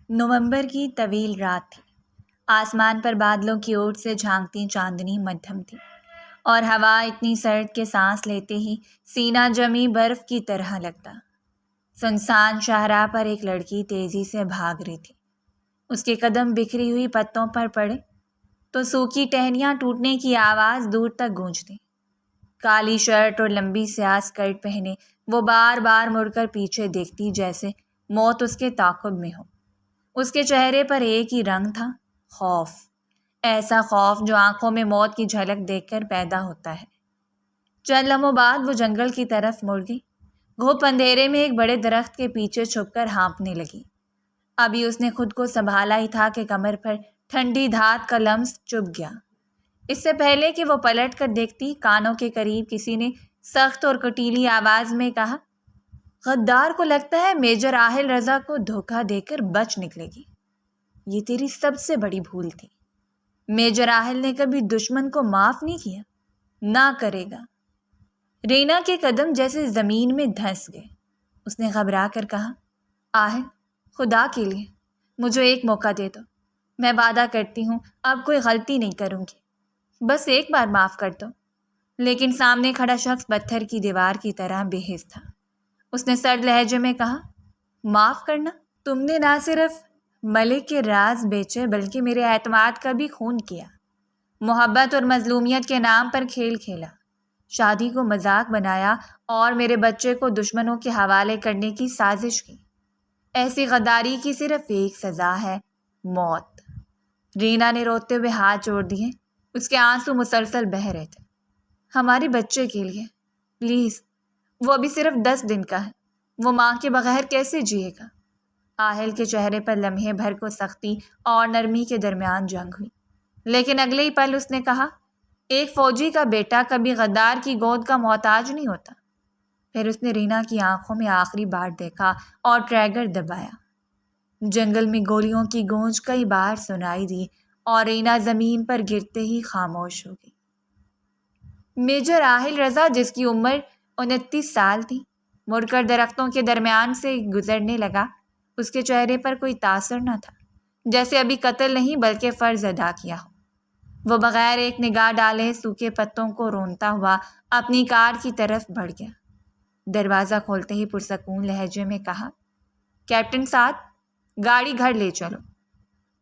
نومبر کی طویل رات تھی۔ آسمان پر بادلوں کی اوٹ سے جھانکتی چاندنی مدھم تھی اور ہوا اتنی سرد کہ سانس لیتے ہی سینہ جمی برف کی طرح لگتا۔ سنسان شاہراہ پر ایک لڑکی تیزی سے بھاگ رہی تھی۔ اس کے قدم بکھری ہوئی پتوں پر پڑے تو سوکھی ٹہنیاں ٹوٹنے کی آواز دور تک گونجتی۔ کالی شرٹ اور لمبی سیاہ اسکرٹ پہنے وہ بار بار مڑ کر پیچھے دیکھتی، جیسے موت اس کے تعاقب میں ہو۔ اس کے چہرے پر ایک ہی رنگ تھا، خوف۔ ایسا خوف جو آنکھوں میں موت کی جھلک دیکھ کر پیدا ہوتا ہے۔ چند لمحوں بعد وہ جنگل کی طرف مڑ گئی۔ گھوپ اندھیرے میں ایک بڑے درخت کے پیچھے چھپ کر ہانپنے لگی۔ ابھی اس نے خود کو سنبھالا ہی تھا کہ کمر پر ٹھنڈی دھات کا لمس چبھ گیا۔ اس سے پہلے کہ وہ پلٹ کر دیکھتی، کانوں کے قریب کسی نے سخت اور کٹیلی آواز میں کہا، غدار کو لگتا ہے میجر راحل رضا کو دھوکہ دے کر بچ نکلے گی۔ یہ تیری سب سے بڑی بھول تھی۔ میجر راحل نے کبھی دشمن کو معاف نہیں کیا، نہ کرے گا۔ رینا کے قدم جیسے زمین میں دھنس گئے۔ اس نے گھبرا کر کہا، آہل، خدا کے لیے مجھے ایک موقع دے دو۔ میں وعدہ کرتی ہوں اب کوئی غلطی نہیں کروں گی، بس ایک بار معاف کر دو۔ لیکن سامنے کھڑا شخص پتھر کی دیوار کی طرح بے حس تھا۔ اس نے سرد لہجے میں کہا، معاف کرنا؟ تم نے نہ صرف ملک کے راز بیچے بلکہ میرے اعتماد کا بھی خون کیا۔ محبت اور مظلومیت کے نام پر کھیل کھیلا، شادی کو مذاق بنایا اور میرے بچے کو دشمنوں کے حوالے کرنے کی سازش کی۔ ایسی غداری کی صرف ایک سزا ہے، موت۔ رینا نے روتے ہوئے ہاتھ جوڑ دیے۔ اس کے آنسو مسلسل بہہ رہے تھے۔ ہمارے بچے کے لیے پلیز، وہ ابھی صرف 10 دن کا ہے، وہ ماں کے بغیر کیسے جیے گا؟ آہل کے چہرے پر لمحے بھر کو سختی اور نرمی کے درمیان جنگ ہوئی، لیکن اگلے ہی پل اس نے کہا، ایک فوجی کا بیٹا کبھی غدار کی گود کا محتاج نہیں ہوتا۔ پھر اس نے رینا کی آنکھوں میں آخری بار دیکھا اور ٹریگر دبایا۔ جنگل میں گولیوں کی گونج کئی بار سنائی دی اور رینا زمین پر گرتے ہی خاموش ہو گئی۔ میجر راحل رضا، جس کی عمر 29 سال تھی، مڑ کر درختوں کے درمیان سے گزرنے لگا۔ اس کے چہرے پر کوئی تاثر نہ تھا، جیسے ابھی قتل نہیں بلکہ فرض ادا کیا ہو۔ وہ بغیر ایک نگاہ ڈالے سوکھے پتوں کو رونتا ہوا اپنی کار کی طرف بڑھ گیا۔ دروازہ کھولتے ہی پرسکون لہجے میں کہا، کیپٹن سعد، گاڑی گھر لے چلو۔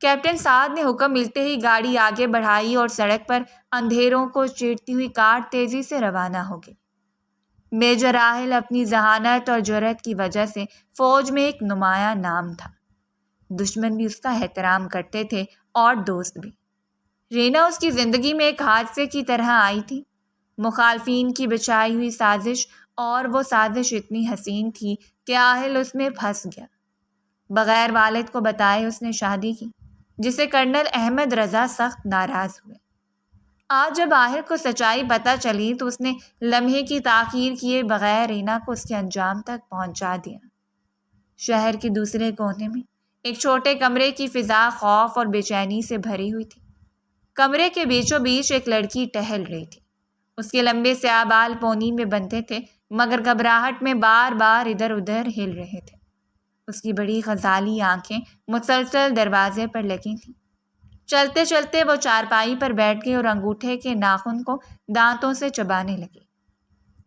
کیپٹن سعد نے حکم ملتے ہی گاڑی آگے بڑھائی اور سڑک پر اندھیروں کو چیرتی ہوئی کار تیزی سے روانہ ہو گئی۔ میجر راحل اپنی ذہانت اور جرأت کی وجہ سے فوج میں ایک نمایاں نام تھا۔ دشمن بھی اس کا احترام کرتے تھے اور دوست بھی۔ رینا اس کی زندگی میں ایک حادثے کی طرح آئی تھی، مخالفین کی بچھائی ہوئی سازش، اور وہ سازش اتنی حسین تھی کہ آہل اس میں پھنس گیا۔ بغیر والد کو بتائے اس نے شادی کی، جسے کرنل احمد رضا سخت ناراض ہوئے۔ آج جب آہل کو سچائی پتہ چلی تو اس نے لمحے کی تاخیر کیے بغیر رینا کو اس کے انجام تک پہنچا دیا۔ شہر کے دوسرے کونے میں ایک چھوٹے کمرے کی فضا خوف اور بے چینی سے بھری ہوئی تھی۔ کمرے کے بیچوں بیچ ایک لڑکی ٹہل رہی تھی۔ اس کے لمبے سیاہ بال پونی میں بندھے تھے، مگر گھبراہٹ میں بار بار ادھر ادھر ہل رہے تھے۔ اس کی بڑی غزالی آنکھیں مسلسل دروازے پر لگی تھیں۔ چلتے چلتے وہ چارپائی پر بیٹھ گئی اور انگوٹھے کے ناخن کو دانتوں سے چبانے لگی۔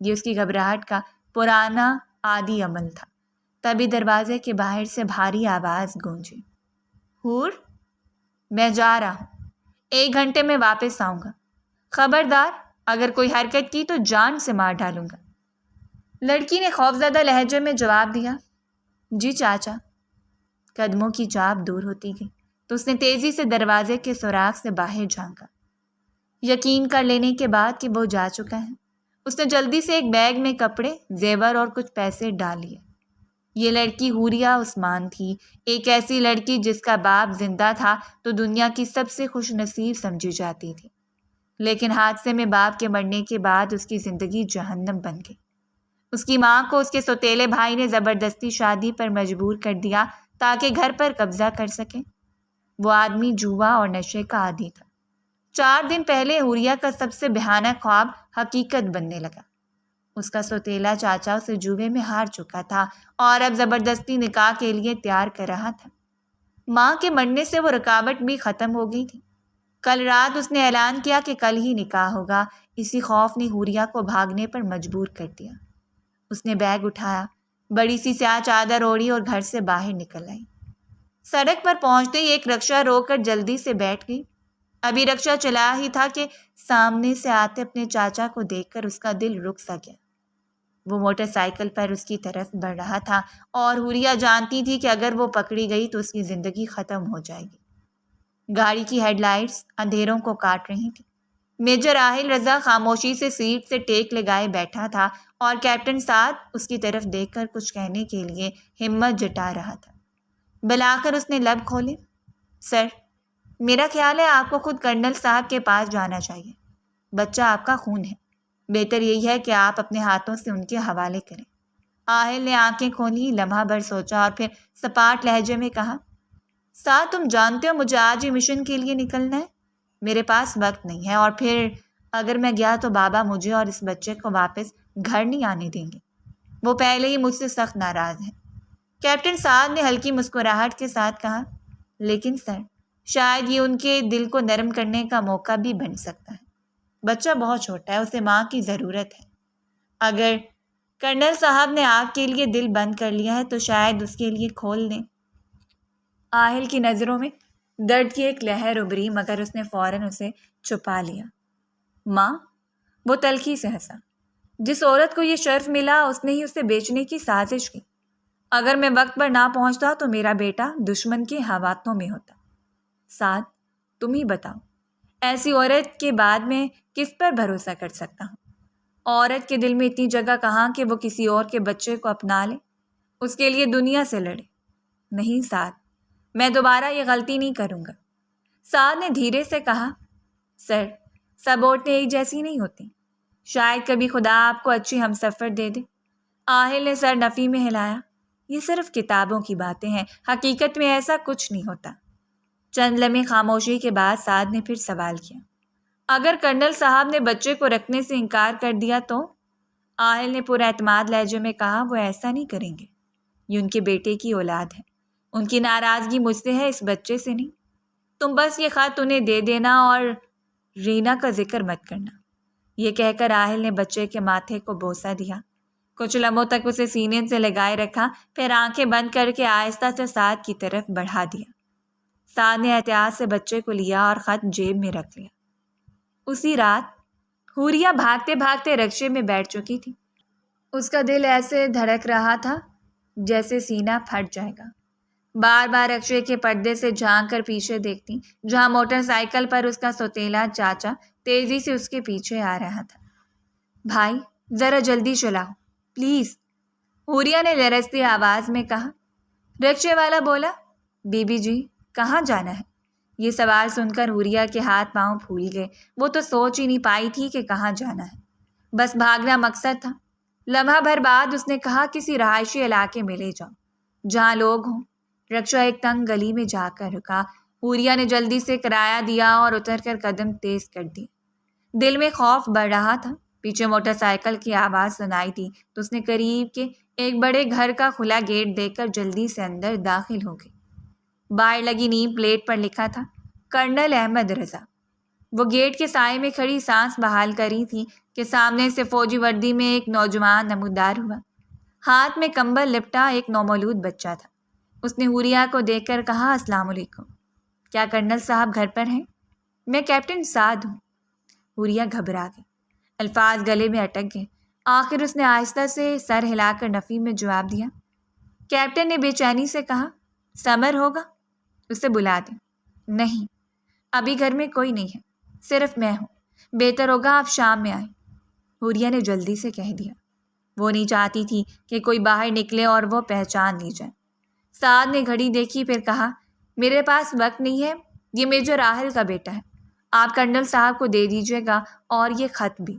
یہ اس کی گھبراہٹ کا پرانا عادی عمل تھا۔ تبھی دروازے کے باہر سے بھاری آواز گونجی، حور، میں جا رہا ہوں، 1 گھنٹے میں واپس آؤں گا، خبردار اگر کوئی حرکت کی تو جان سے مار ڈالوں گا۔ لڑکی نے خوفزدہ لہجے میں جواب دیا، جی چاچا۔ قدموں کی چاپ دور ہوتی گئی تو اس نے تیزی سے دروازے کے سوراخ سے باہر جھانکا۔ یقین کر لینے کے بعد کہ وہ جا چکا ہے، اس نے جلدی سے ایک بیگ میں کپڑے، زیور اور کچھ پیسے ڈال لیے۔ یہ لڑکی حوریہ عثمان تھی، ایک ایسی لڑکی جس کا باپ زندہ تھا تو دنیا کی سب سے خوش نصیب سمجھی جاتی تھی، لیکن حادثے میں باپ کے مرنے کے بعد اس کی زندگی جہنم بن گئی۔ اس کی ماں کو اس کے سوتیلے بھائی نے زبردستی شادی پر مجبور کر دیا تاکہ گھر پر قبضہ کر سکے۔ وہ آدمی جوا اور نشے کا عادی تھا۔ 4 دن پہلے حوریہ کا سب سے بھیانک خواب حقیقت بننے لگا۔ اس کا سوتیلا چاچا اسے جوئے میں ہار چکا تھا اور اب زبردستی نکاح کے لیے تیار کر رہا تھا۔ ماں کے مرنے سے وہ رکاوٹ بھی ختم ہو گئی تھی۔ کل رات اس نے اعلان کیا کہ کل ہی نکاح ہوگا۔ اسی خوف نے حوریہ کو بھاگنے پر مجبور کر دیا۔ اس نے بیگ اٹھایا، بڑی سی سیاہ چادر اوڑھی اور گھر سے باہر نکل آئی۔ سڑک پر پہنچتے ہی ایک رکشہ روک کر جلدی سے بیٹھ گئی۔ ابھی رکشہ چلا ہی تھا کہ سامنے سے آتے اپنے چاچا کو دیکھ کر اس کا دل رک سا گیا۔ وہ موٹر سائیکل پر اس کی طرف بڑھ رہا تھا اور حوریہ جانتی تھی کہ اگر وہ پکڑی گئی تو اس کی زندگی ختم ہو جائے گی۔ گاڑی کی ہیڈ لائٹس اندھیروں کو کاٹ رہی تھی۔ میجر راحیل رضا خاموشی سے سیٹ سے ٹیک لگائے بیٹھا تھا اور کیپٹن سعد اس کی طرف دیکھ کر کچھ کہنے کے لیے ہمت جٹا رہا تھا۔ بلا کر اس نے لب کھولے۔ سر، میرا خیال ہے آپ کو خود کرنل صاحب کے پاس جانا چاہیے۔ بچہ آپ کا خون ہے، بہتر یہی ہے کہ آپ اپنے ہاتھوں سے ان کے حوالے کریں۔ آہل نے آنکھیں کھولی، لمحہ بھر سوچا اور پھر سپاٹ لہجے میں کہا، سعد تم جانتے ہو مجھے آج ہی مشن کے لیے نکلنا ہے۔ میرے پاس وقت نہیں ہے، اور پھر اگر میں گیا تو بابا مجھے اور اس بچے کو واپس گھر نہیں آنے دیں گے۔ وہ پہلے ہی مجھ سے سخت ناراض ہیں۔ کیپٹن سعد نے ہلکی مسکراہٹ کے ساتھ کہا، لیکن سر، شاید یہ ان کے دل کو نرم کرنے کا موقع بھی بن سکتا ہے۔ بچہ بہت چھوٹا ہے، اسے ماں کی ضرورت ہے۔ اگر کرنل صاحب نے آپ کے لیے دل بند کر لیا ہے تو شاید اس کے لیے کھول دیں۔ آہل کی نظروں میں درد کی ایک لہر ابھری، مگر اس نے فوراً اسے چھپا لیا۔ ماں، وہ تلخی سے ہنسا، جس عورت کو یہ شرف ملا اس نے ہی اسے بیچنے کی سازش کی۔ اگر میں وقت پر نہ پہنچتا تو میرا بیٹا دشمن کے ہاتھوں میں ہوتا۔ سعد، تم ہی بتاؤ، ایسی عورت کے بعد میں کس پر بھروسہ کر سکتا ہوں؟ عورت کے دل میں اتنی جگہ کہاں کہ وہ کسی اور کے بچے کو اپنا لے، اس کے لیے دنیا سے لڑے؟ نہیں سعد، میں دوبارہ یہ غلطی نہیں کروں گا۔ سعد نے دھیرے سے کہا، سر، سب عورتیں ایک جیسی نہیں ہوتی، شاید کبھی خدا آپ کو اچھی ہمسفر دے دے۔ آہل نے سر نفی میں ہلایا، یہ صرف کتابوں کی باتیں ہیں، حقیقت میں ایسا کچھ نہیں ہوتا۔ چند لمحے خاموشی کے بعد سعد نے پھر سوال کیا، اگر کرنل صاحب نے بچے کو رکھنے سے انکار کر دیا تو؟ آہل نے پورا اعتماد لہجے میں کہا، وہ ایسا نہیں کریں گے، یہ ان کے بیٹے کی اولاد ہے، ان کی ناراضگی مجھ سے ہے، اس بچے سے نہیں۔ تم بس یہ خط انہیں دے دینا اور رینا کا ذکر مت کرنا۔ یہ کہہ کر آہل نے بچے کے ماتھے کو بوسہ دیا، کچھ لمحوں تک اسے سینے سے لگائے رکھا، پھر آنکھیں بند کر کے آہستہ سے سعد کی طرف بڑھا دیا۔ سعد نے احتیاط سے بچے کو لیا اور خط جیب میں رکھ لیا۔ اسی رات حوریہ بھاگتے بھاگتے رکشے میں بیٹھ چکی تھی۔ اس کا دل ایسے دھڑک رہا تھا جیسے سینہ پھٹ جائے گا۔ بار بار رکشے کے پردے سے جھانک کر پیچھے دیکھتی، جہاں موٹر سائیکل پر اس کا سوتیلا چاچا تیزی سے اس کے پیچھے آ رہا تھا۔ بھائی، ذرا جلدی چلاؤ پلیز، حوریہ نے لرزتی آواز میں کہا۔ رکشے والا بولا، بی بی جی، کہاں جانا ہے؟ یہ سوال سن کر حوریہ کے ہاتھ پاؤں پھول گئے۔ وہ تو سوچ ہی نہیں پائی تھی کہ کہاں جانا ہے، بس بھاگنا مقصد تھا۔ لمحہ بھر بعد اس نے کہا، کسی رہائشی علاقے میں لے جاؤ جہاں لوگ ہوں۔ رکشہ ایک تنگ گلی میں جا کر رکا۔ حوریہ نے جلدی سے کرایہ دیا اور اتر کر قدم تیز کر دی۔ دل میں خوف بڑھ رہا تھا۔ پیچھے موٹر سائیکل کی آواز سنائی دی تو اس نے قریب کے ایک بڑے گھر کا کھلا گیٹ دیکھ کر جلدی سے اندر داخل ہو گئی۔ باہر لگی نیم پلیٹ پر لکھا تھا، کرنل احمد رضا۔ وہ گیٹ کے سائے میں کھڑی سانس بحال کری تھی کہ سامنے سے فوجی وردی میں ایک نوجوان نمودار ہوا۔ ہاتھ میں کمبل لپٹا ایک نومولود بچہ تھا۔ اس نے حوریہ کو دیکھ کر کہا، السلام علیکم، کیا کرنل صاحب گھر پر ہیں؟ میں کیپٹن سعد ہوں۔ حوریہ گھبرا گئی، الفاظ گلے میں اٹک گئے۔ آخر اس نے آہستہ سے سر ہلا کر نفی میں جواب دیا۔ کیپٹن نے بے چینی سے کہا، سمر ہوگا، اسے بلا دیں۔ نہیں، ابھی گھر میں کوئی نہیں ہے، صرف میں ہوں، بہتر ہوگا آپ شام میں آئیں، حوریہ نے جلدی سے کہہ دیا۔ وہ نہیں چاہتی تھی کہ کوئی باہر نکلے اور وہ پہچان لی جائے۔ سعد نے گھڑی دیکھی، پھر کہا، میرے پاس وقت نہیں ہے، یہ میجر راحل کا بیٹا ہے، آپ کرنل صاحب کو دے دیجیے گا، اور یہ خط بھی۔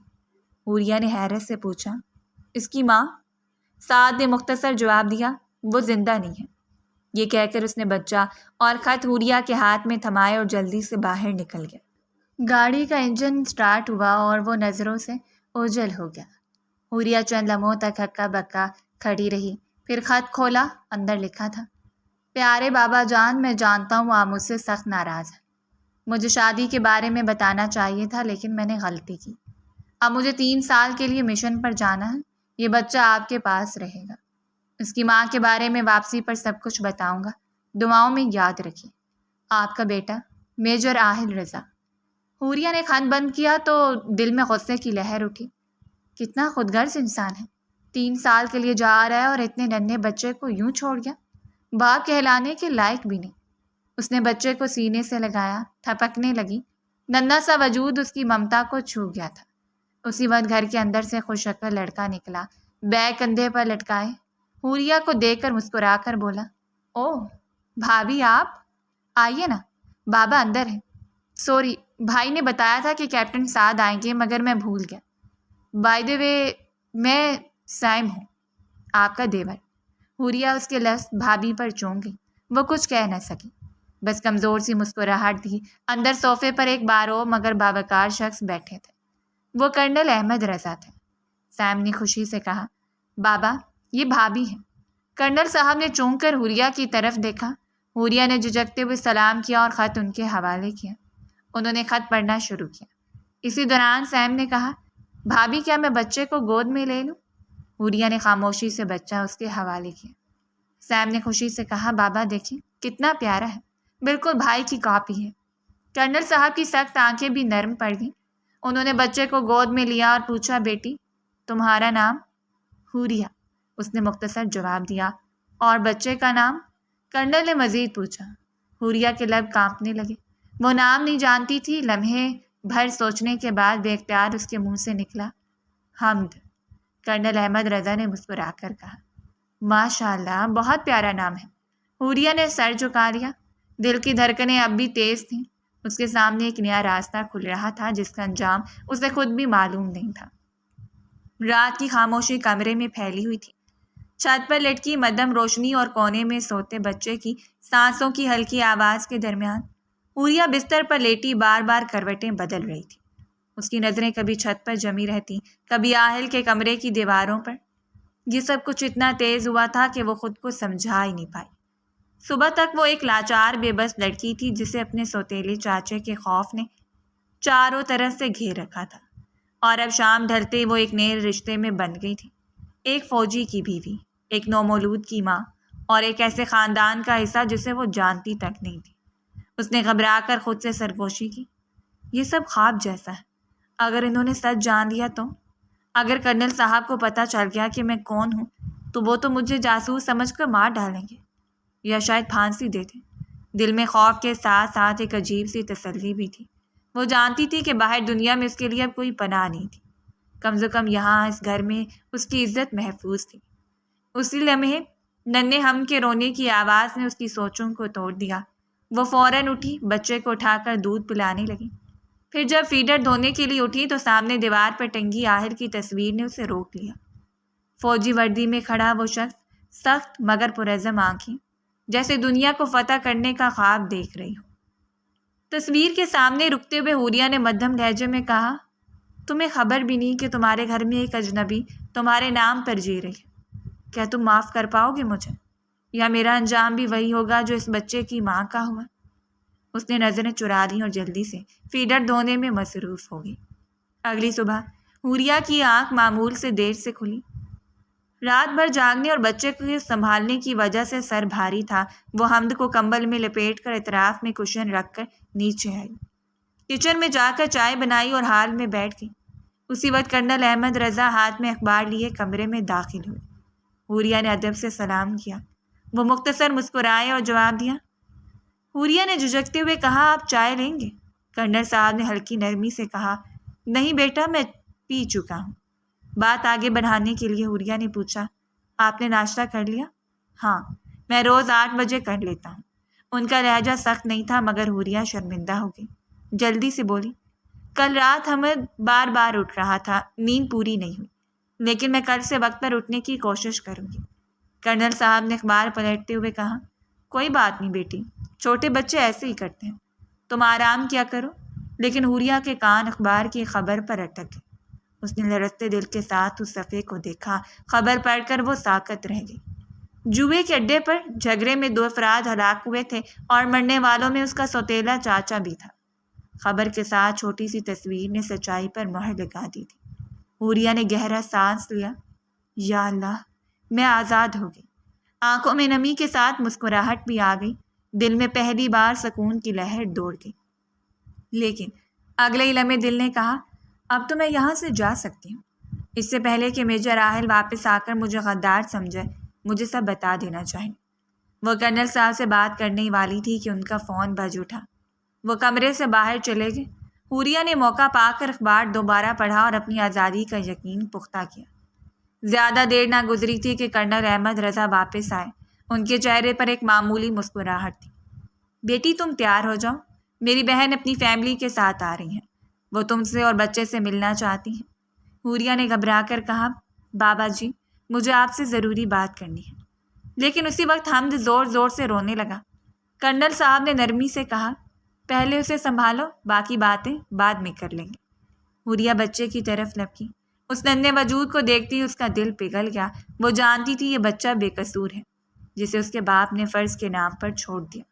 حوریہ نے حیرت سے پوچھا، اس کی ماں؟ سعد نے مختصر جواب دیا، وہ زندہ نہیں ہے۔ یہ کہہ کر اس نے بچہ اور خط حوریہ کے ہاتھ میں تھمائے اور جلدی سے باہر نکل گیا۔ گاڑی کا انجن سٹارٹ ہوا اور وہ نظروں سے اوجھل ہو گیا۔ حوریہ چند لمحوں تک ہکا بکا کھڑی رہی، پھر خط کھولا، اندر لکھا تھا، پیارے بابا جان، میں جانتا ہوں آپ مجھ سے سخت ناراض ہیں۔ مجھے شادی کے بارے میں بتانا چاہیے تھا، لیکن میں نے غلطی کی۔ اب مجھے 3 سال کے لیے مشن پر جانا ہے۔ یہ بچہ آپ کے پاس رہے گا۔ اس کی ماں کے بارے میں واپسی پر سب کچھ بتاؤں گا۔ دعاؤں میں یاد رکھیے، آپ کا بیٹا میجر آہل رضا۔ حوریہ نے خط بند کیا تو دل میں غصے کی لہر اٹھی۔ کتنا خود غرض انسان ہے، 3 سال کے لیے جا رہا ہے اور اتنے ننھے بچے کو یوں چھوڑ گیا، باپ کہلانے کے لائق بھی نہیں۔ اس نے بچے کو سینے سے لگایا، تھپکنے لگی۔ ننھا سا وجود اس کی ممتا کو چھو گیا تھا۔ اسی وقت گھر کے اندر سے خوش شکل لڑکا نکلا، بیگ کندھے پر لٹکائے۔ حوریہ کو دیکھ کر مسکرا کر بولا، اوہ بھابھی آپ آئیے نا، بابا اندر ہے۔ سوری، بھائی نے بتایا تھا کہ کیپٹن سعد آئیں گے، مگر میں بھول گیا۔ بائی دی وے، میں سائم ہوں، آپ کا دیور۔ حوریہ اس کے لفظ بھابھی پر چونک گئی۔ وہ کچھ کہہ نہ سکی، بس کمزور سی مسکراہٹ دی۔ اندر صوفے پر ایک بارو مگر باوقار شخص بیٹھے تھے۔ وہ کرنل احمد رضا تھے۔ سیم نے خوشی سے کہا، بابا یہ بھابھی ہیں۔ کرنل صاحب نے چونک کر حوریہ کی طرف دیکھا۔ حوریہ نے جھجکتے ہوئے سلام کیا اور خط ان کے حوالے کیا۔ انہوں نے خط پڑھنا شروع کیا۔ اسی دوران سیم نے کہا، بھابھی کیا میں بچے کو گود میں لے لوں؟ حوریہ نے خاموشی سے بچہ اس کے حوالے کیا۔ سیم نے خوشی سے کہا، بابا دیکھیں کتنا پیارا ہے، بالکل بھائی کی کاپی ہے۔ کرنل صاحب کی سخت آنکھیں بھی نرم پڑ گئیں۔ انہوں نے بچے کو گود میں لیا اور پوچھا، بیٹی تمہارا نام؟ حوریہ، اس نے مختصر جواب دیا۔ اور بچے کا نام؟ کرنل نے مزید پوچھا۔ حوریہ کے لب کانپنے لگے۔ وہ نام نہیں جانتی تھی۔ لمحے بھر سوچنے کے بعد بے اختیار اس کے منہ سے نکلا، حمد۔ کرنل احمد رضا نے مسکرا کر کہا، ماشاء اللہ، بہت پیارا نام ہے۔ حوریہ نے سر جھکا لیا۔ دل کی دھڑکنیں اب بھی تیز تھیں۔ اس کے سامنے ایک نیا راستہ کھل رہا تھا جس کا انجام اسے خود بھی معلوم نہیں تھا۔ رات کی خاموشی کمرے میں پھیلی ہوئی تھی۔ چھت پر لٹکی مدھم روشنی اور کونے میں سوتے بچے کی سانسوں کی ہلکی آواز کے درمیان حوریہ بستر پر لیٹی بار بار کروٹیں بدل رہی تھی۔ اس کی نظریں کبھی چھت پر جمی رہتی، کبھی آہل کے کمرے کی دیواروں پر۔ یہ سب کچھ اتنا تیز ہوا تھا کہ وہ خود کو سمجھا ہی نہیں پائی۔ صبح تک وہ ایک لاچار بے بس لڑکی تھی جسے اپنے سوتیلے چاچے کے خوف نے چاروں طرف سے گھیر رکھا تھا، اور اب شام ڈھلتے وہ ایک نئے رشتے میں بندھ گئی تھی۔ ایک فوجی کی بیوی، ایک نومولود کی ماں، اور ایک ایسے خاندان کا حصہ جسے وہ جانتی تک نہیں تھی۔ اس نے گھبرا کر خود سے سرگوشی کی، یہ سب خواب جیسا ہے۔ اگر انہوں نے سچ جان لیا تو؟ اگر کرنل صاحب کو پتہ چل گیا کہ میں کون ہوں تو وہ تو مجھے جاسوس سمجھ کر مار ڈالیں گے، یا شاید پھانسی دے دیں۔ دل میں خوف کے ساتھ ساتھ ایک عجیب سی تسلی بھی تھی۔ وہ جانتی تھی کہ باہر دنیا میں اس کے لیے اب کوئی پناہ نہیں تھی۔ کم سے کم یہاں اس گھر میں اس کی عزت محفوظ تھی۔ اسی لمحے ننھے ہم کے رونے کی آواز نے اس کی سوچوں کو توڑ دیا۔ وہ فوراً اٹھی، بچے کو اٹھا کر دودھ پلانے لگی۔ پھر جب فیڈر دھونے کے لیے اٹھی تو سامنے دیوار پر ٹنگی آہل کی تصویر نے اسے روک لیا۔ فوجی وردی میں کھڑا وہ شخص، سخت مگر پرعزم آنکھیں، جیسے دنیا کو فتح کرنے کا خواب دیکھ رہی ہو۔ تصویر کے سامنے رکتے ہوئے حوریہ نے مدھم لہجے میں کہا، تمہیں خبر بھی نہیں کہ تمہارے گھر میں ایک اجنبی تمہارے نام پر جی رہی ہے۔ کیا تم معاف کر پاؤ گے مجھے، یا میرا انجام بھی وہی ہوگا جو اس بچے کی ماں کا ہوا؟ اس نے نظریں چرا دیں اور جلدی سے فیڈر دھونے میں مصروف ہو گئی۔ اگلی صبح حوریہ کی آنکھ معمول سے دیر سے کھلی۔ رات بھر جاگنے اور بچے کو سنبھالنے کی وجہ سے سر بھاری تھا۔ وہ حمد کو کمبل میں لپیٹ کر اطراف میں کشن رکھ کر نیچے آئی، کچن میں جا کر چائے بنائی اور ہال میں بیٹھ گئی۔ اسی وقت کرنل احمد رضا ہاتھ میں اخبار لیے کمرے میں داخل ہوئے۔ حوریہ نے ادب سے سلام کیا۔ وہ مختصر مسکرائے اور جواب دیا۔ حوریہ نے جھجکتے ہوئے کہا، آپ چائے لیں گے؟ کرنل صاحب نے ہلکی نرمی سے کہا، نہیں بیٹا، میں پی چکا ہوں۔ بات آگے بڑھانے کے لیے حوریہ نے پوچھا، آپ نے ناشتہ کر لیا؟ ہاں، میں روز 8 بجے کر لیتا ہوں۔ ان کا لہجہ سخت نہیں تھا مگر حوریہ شرمندہ ہو گئی۔ جلدی سے بولی، کل رات حمد بار بار اٹھ رہا تھا، نیند پوری نہیں ہوئی، لیکن میں کل سے وقت پر اٹھنے کی کوشش کروں گی۔ کرنل صاحب نے اخبار پلٹتے ہوئے کہا، کوئی بات نہیں بیٹی، چھوٹے بچے ایسے ہی کرتے ہیں، تم آرام کیا کرو۔ لیکن حوریہ کے کان اخبار کی خبر پر اٹک گئے۔ اس نے لرزتے دل کے ساتھ اس صفحے کو دیکھا۔ خبر پڑھ کر وہ ساکت رہ گئی۔ جوئے کے اڈے پر جھگڑے میں 2 افراد ہلاک ہوئے تھے اور مرنے والوں میں اس کا سوتیلا چاچا بھی تھا۔ خبر کے ساتھ چھوٹی سی تصویر نے سچائی پر مہر لگا دی تھی۔ حوریہ نے گہرا سانس لیا۔ یا اللہ، میں آزاد ہو گئی۔ آنکھوں میں نمی کے ساتھ مسکراہٹ بھی آ گئی۔ دل میں پہلی بار سکون کی لہر دوڑ گئی۔ لیکن اگلے ہی لمحے دل نے کہا، اب تو میں یہاں سے جا سکتی ہوں۔ اس سے پہلے کہ میجر راحل واپس آ کر مجھے غدار سمجھے، مجھے سب بتا دینا چاہیے۔ وہ کرنل صاحب سے بات کرنے والی تھی کہ ان کا فون بج اٹھا۔ وہ کمرے سے باہر چلے گئے۔ حوریہ نے موقع پا کر اخبار دوبارہ پڑھا اور اپنی آزادی کا یقین پختہ کیا۔ زیادہ دیر نہ گزری تھی کہ کرنل احمد رضا واپس آئے۔ ان کے چہرے پر ایک معمولی مسکراہٹ تھی۔ بیٹی، تم تیار ہو جاؤ، میری بہن اپنی فیملی کے ساتھ آ رہی ہیں، وہ تم سے اور بچے سے ملنا چاہتی ہیں۔ حوریہ نے گھبرا کر کہا، بابا جی، مجھے آپ سے ضروری بات کرنی ہے۔ لیکن اسی وقت حمد زور زور سے رونے لگا۔ کرنل صاحب نے نرمی سے کہا، پہلے اسے سنبھالو، باقی باتیں بعد میں کر لیں گے۔ حوریہ بچے کی طرف لپکی۔ اس ننھے وجود کو دیکھتی اس کا دل پگھل گیا۔ وہ جانتی تھی یہ بچہ بے قصور ہے، جسے اس کے باپ نے فرض کے نام پر چھوڑ دیا۔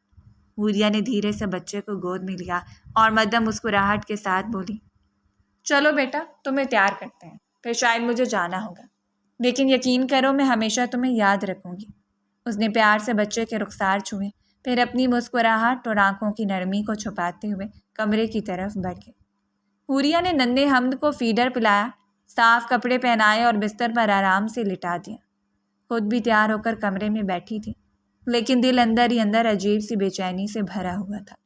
حوریہ نے دھیرے سے بچے کو گود میں لیا اور مدھم مسکراہٹ کے ساتھ بولی، چلو بیٹا، تمہیں تیار کرتے ہیں، پھر شاید مجھے جانا ہوگا، لیکن یقین کرو میں ہمیشہ تمہیں یاد رکھوں گی۔ اس نے پیار سے بچے کے رخسار چھوئے، پھر اپنی مسکراہٹ اور آنکھوں کی نرمی کو چھپاتے ہوئے کمرے کی طرف بڑھ گئے۔ حوریہ نے ننھے حمد کو فیڈر پلایا، صاف کپڑے پہنائے اور بستر پر آرام سے لٹا دیا۔ خود بھی تیار ہو کر کمرے میں بیٹھی تھی، لیکن دل اندر ہی اندر عجیب سی بے چینی سے بھرا ہوا تھا۔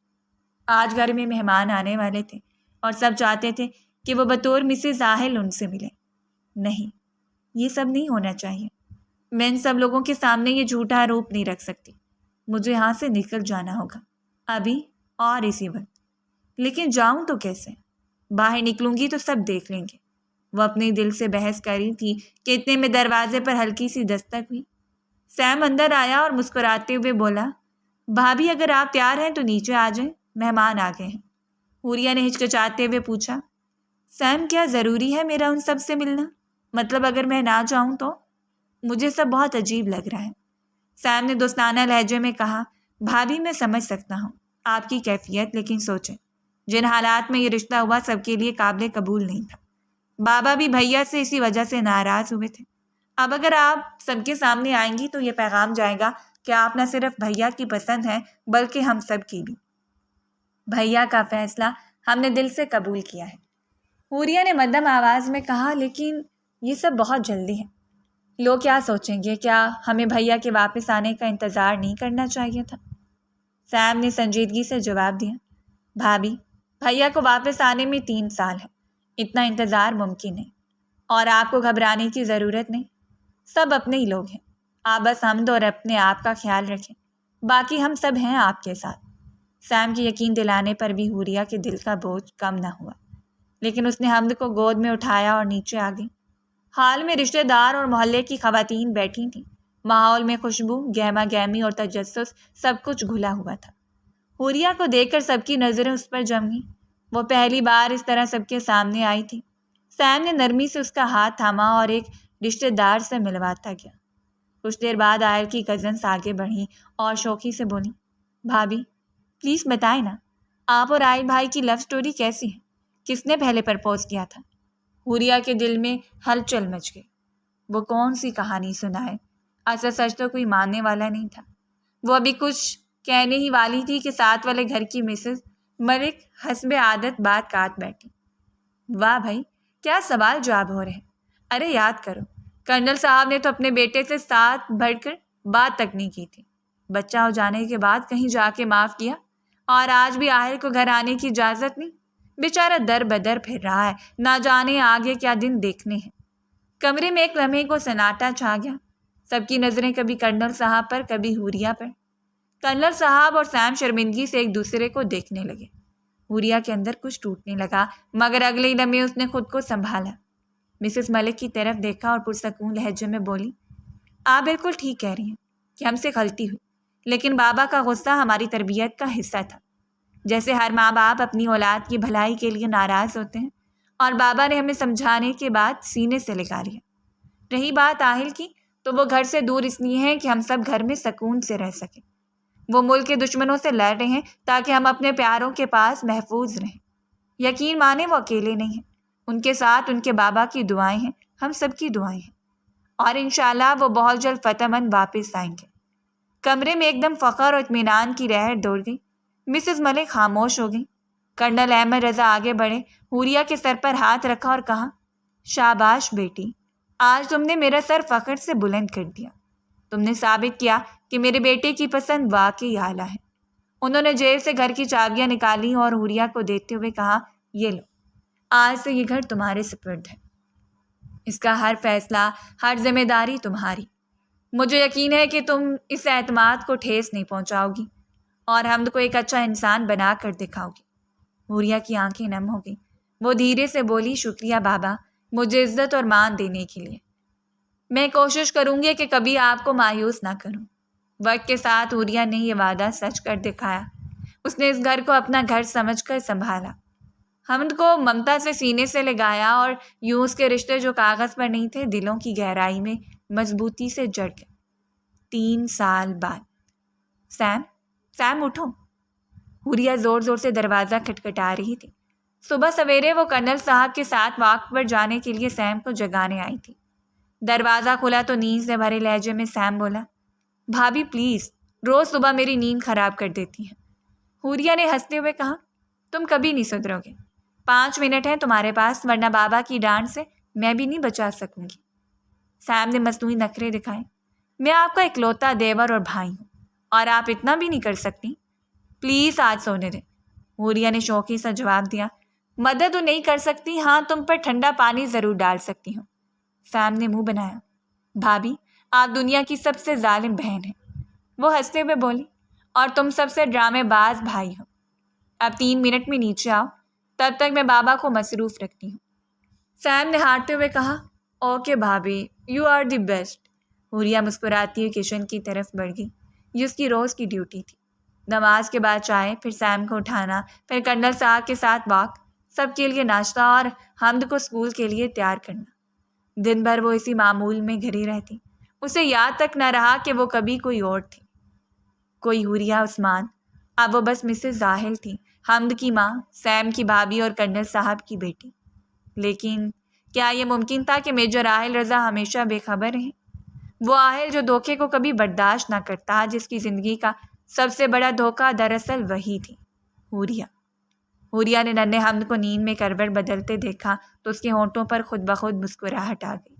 آج گھر میں مہمان آنے والے تھے اور سب چاہتے تھے کہ وہ بطور مسز راحل ان سے ملیں۔ نہیں، یہ سب نہیں ہونا چاہیے۔ میں ان سب لوگوں کے سامنے یہ جھوٹا روپ نہیں رکھ سکتی۔ مجھے یہاں سے نکل جانا ہوگا، ابھی اور اسی وقت۔ لیکن جاؤں تو کیسے؟ باہر نکلوں گی تو سب دیکھ لیں گے۔ وہ اپنے دل سے بحث کر رہی تھی کہ اتنے میں دروازے پر ہلکی سی دستک ہوئی۔ سیم اندر آیا اور مسکراتے ہوئے بولا، بھابھی اگر آپ تیار ہیں تو نیچے آ جائیں، مہمان آ گئے ہیں۔ حوریہ نے ہچکچاتے ہوئے پوچھا، سیم کیا ضروری ہے میرا ان سب سے ملنا؟ مطلب اگر میں نہ جاؤں تو؟ مجھے سب بہت عجیب لگ رہا ہے۔ سیم نے دوستانہ لہجے میں کہا، بھابھی میں سمجھ سکتا ہوں آپ کی کیفیت، لیکن سوچیں جن حالات میں یہ رشتہ ہوا سب کے لیے قابل قبول نہیں تھا۔ بابا بھی بھیا سے اسی وجہ سے ناراض ہوئے تھے۔ اب اگر آپ سب کے سامنے آئیں گی تو یہ پیغام جائے گا کہ آپ نہ صرف بھیا کی پسند ہیں بلکہ ہم سب کی بھی۔ بھیا کا فیصلہ ہم نے دل سے قبول کیا ہے۔ حوریہ نے مدھم آواز میں کہا، لیکن یہ سب بہت جلدی ہے۔ لوگ کیا سوچیں گے؟ کیا ہمیں بھیا کے واپس آنے کا انتظار نہیں کرنا چاہیے تھا؟ سیم نے سنجیدگی سے جواب دیا، بھابھی، بھیا کو واپس آنے میں 3 سال ہے، اتنا انتظار ممکن ہے، اور آپ کو گھبرانے کی ضرورت نہیں۔ سب اپنے ہی لوگ ہیں، آپ بس حمد اور اپنے آپ کا خیال رکھیں، باقی ہم سب ہیں آپ کے ساتھ۔ سیم کی یقین دلانے پر بھی حوریہ کے دل کا بوجھ کم نہ ہوا، لیکن اس نے حمد کو گود میں اٹھایا اور نیچے آ گئی۔ حال میں رشتہ دار اور محلے کی خواتین بیٹھی تھیں۔ ماحول میں خوشبو، گہما گہمی اور تجسس سب کچھ گھلا ہوا تھا۔ حوریہ کو دیکھ کر سب کی نظریں اس پر جم گئیں۔ وہ پہلی بار اس طرح سب کے سامنے آئی تھی۔ سیم نے نرمی سے اس کا ہاتھ تھاما اور ایک رشتہ دار سے ملواتا گیا۔ کچھ دیر بعد آئل کی کزنس آگے بڑھیں اور شوخی سے بولی، بھابھی پلیز بتائیں نا، آپ اور آئل بھائی کی لو سٹوری کیسی ہے؟ کس نے پہلے پرپوز کیا تھا؟ حوریہ کے دل میں ہلچل مچ گئی۔ وہ کون سی کہانی سنائے؟ اصل سچ تو کوئی ماننے والا نہیں تھا۔ وہ ابھی کچھ کہنے ہی والی تھی کہ ساتھ والے گھر کی مسز ملک حسب عادت بات کاٹ بیٹھی۔ واہ بھائی، کیا سوال جواب ہو رہے ہیں۔ ارے یاد کرو، کرنل صاحب نے تو اپنے بیٹے سے ساتھ بڑھ کر بات تک نہیں کی تھی۔ بچہ ہو جانے کے بعد کہیں جا کے معاف کیا، اور آج بھی آہل کو گھر آنے کی اجازت نہیں۔ بیچارہ در بدر پھر رہا ہے، نہ جانے آگے کیا دن دیکھنے ہیں۔ کمرے میں ایک لمحے کو سناٹا چھا گیا۔ سب کی نظریں کبھی کرنل صاحب پر، کبھی حوریہ پر۔ کرنل صاحب اور سیم شرمندگی سے ایک دوسرے کو دیکھنے لگے۔ حوریہ کے اندر کچھ ٹوٹنے لگا، مگر اگلے ہی لمحے اس نے خود کو سنبھالا۔ مسز ملک کی طرف دیکھا اور پرسکون لہجے میں بولی، آپ بالکل ٹھیک کہہ رہی ہیں کہ ہم سے غلطی ہوئی، لیکن بابا کا غصہ ہماری تربیت کا حصہ تھا۔ جیسے ہر ماں باپ اپنی اولاد کی بھلائی کے لیے ناراض ہوتے ہیں، اور بابا نے ہمیں سمجھانے کے بعد سینے سے لگا لیا۔ رہی بات آہل کی، تو وہ گھر سے دور اس لیے ہیں کہ ہم سب گھر میں سکون سے رہ سکیں۔ وہ ملک کے دشمنوں سے لڑ رہے ہیں تاکہ ہم اپنے پیاروں کے پاس محفوظ رہیں۔ یقین مانیں وہ اکیلے نہیں ہیں، ان کے ساتھ ان کے بابا کی دعائیں ہیں، ہم سب کی دعائیں ہیں، اور انشاءاللہ وہ بہت جلد فتح مند واپس آئیں گے۔ کمرے میں ایک دم فخر اور اطمینان کی لہر دوڑ گئی۔ مسز ملک خاموش ہو گئی۔ کرنل احمد رضا آگے بڑھے، حوریہ کے سر پر ہاتھ رکھا اور کہا، شاباش بیٹی، آج تم نے میرا سر فخر سے بلند کر دیا۔ تم نے ثابت کیا کہ میرے بیٹے کی پسند واقعی اعلیٰ ہے۔ انہوں نے جیب سے گھر کی چابیاں نکالی اور حوریہ کو دیتے ہوئے کہا، یہ لو، آج سے یہ گھر تمہارے سپرد ہے۔ اس کا ہر فیصلہ، ہر ذمہ داری تمہاری۔ مجھے یقین ہے کہ تم اس اعتماد کو ٹھیس نہیں پہنچاؤ گی اور حمد کو ایک اچھا انسان بنا کر دکھاؤ گی۔ حوریہ کی آنکھیں نم ہو گئیں۔ وہ دھیرے سے بولی، شکریہ بابا، مجھے عزت اور مان دینے کے لیے۔ میں کوشش کروں گی کہ کبھی آپ کو مایوس نہ کروں۔ وقت کے ساتھ حوریہ نے یہ وعدہ سچ کر دکھایا۔ اس نے اس گھر کو اپنا گھر سمجھ کر سنبھالا، حمد کو ممتا سے سینے سے لگایا، اور یوں اس کے رشتے جو کاغذ پر نہیں تھے دلوں کی گہرائی میں مضبوطی سے جڑ گئے۔ 3 سال بعد۔ سیم اٹھو۔ حوریہ زور زور سے دروازہ کھٹکھٹا رہی تھی۔ صبح سویرے وہ کرنل صاحب کے ساتھ واک پر جانے کے لیے سیم کو جگانے آئی تھی۔ دروازہ کھلا تو نیند سے بھرے لہجے میں سیم بولا، بھابھی پلیز، روز صبح میری نیند خراب کر دیتی ہیں۔ حوریہ نے ہنستے ہوئے کہا، تم کبھی نہیں سدھرو گے۔ 5 منٹ ہیں تمہارے پاس، ورنہ بابا کی ڈانٹ سے میں بھی نہیں بچا سکوں گی۔ سیم نے مصنوعی نخرے دکھائے، میں آپ کا اکلوتا دیور اور بھائی ہوں، اور آپ اتنا بھی نہیں کر سکتی؟ پلیز آج سونے دیں۔ حوریہ نے شوقی سا جواب دیا، مدد تو نہیں کر سکتی، ہاں تم پر ٹھنڈا پانی ضرور ڈال سکتی ہوں۔ سیم نے منہ بنایا، بھابھی آپ دنیا کی سب سے ظالم بہن ہیں۔ وہ ہنستے ہوئے بولی، اور تم سب سے ڈرامے باز بھائی ہو۔ اب 3 منٹ میں نیچے آؤ، تب تک میں بابا کو مصروف رکھتی ہوں۔ سیم نے ہارتے ہوئے کہا، اوکے بھابھی، یو آر دی بیسٹ۔ حوریہ مسکراتی ہوئی کچن کی طرف بڑھ گئی۔ یہ اس کی روز کی ڈیوٹی تھی۔ نماز کے بعد چائے، پھر سیم کو اٹھانا، پھر کرنل صاحب کے ساتھ واک، سب کے لیے ناشتہ اور حمد کو اسکول کے لیے تیار کرنا۔ دن بھر وہ اسی معمول میں گھری رہتی۔ اسے یاد تک نہ رہا کہ وہ کبھی کوئی اور تھی، کوئی حوریہ عثمان۔ اب وہ بس مسز زاہل تھی، حمد کی ماں، سیم کی بھابھی اور کرنل صاحب کی بیٹی۔ لیکن کیا یہ ممکن تھا کہ میجر آہل رضا ہمیشہ بے خبر رہیں؟ وہ آہل جو دھوکے کو کبھی برداشت نہ کرتا، جس کی زندگی کا سب سے بڑا دھوکہ دراصل وہی تھی، حوریہ۔ حوریہ نے ننھے حمد کو نیند میں کروٹ بدلتے دیکھا تو اس کے ہونٹوں پر خود بخود مسکراہٹ آ گئی۔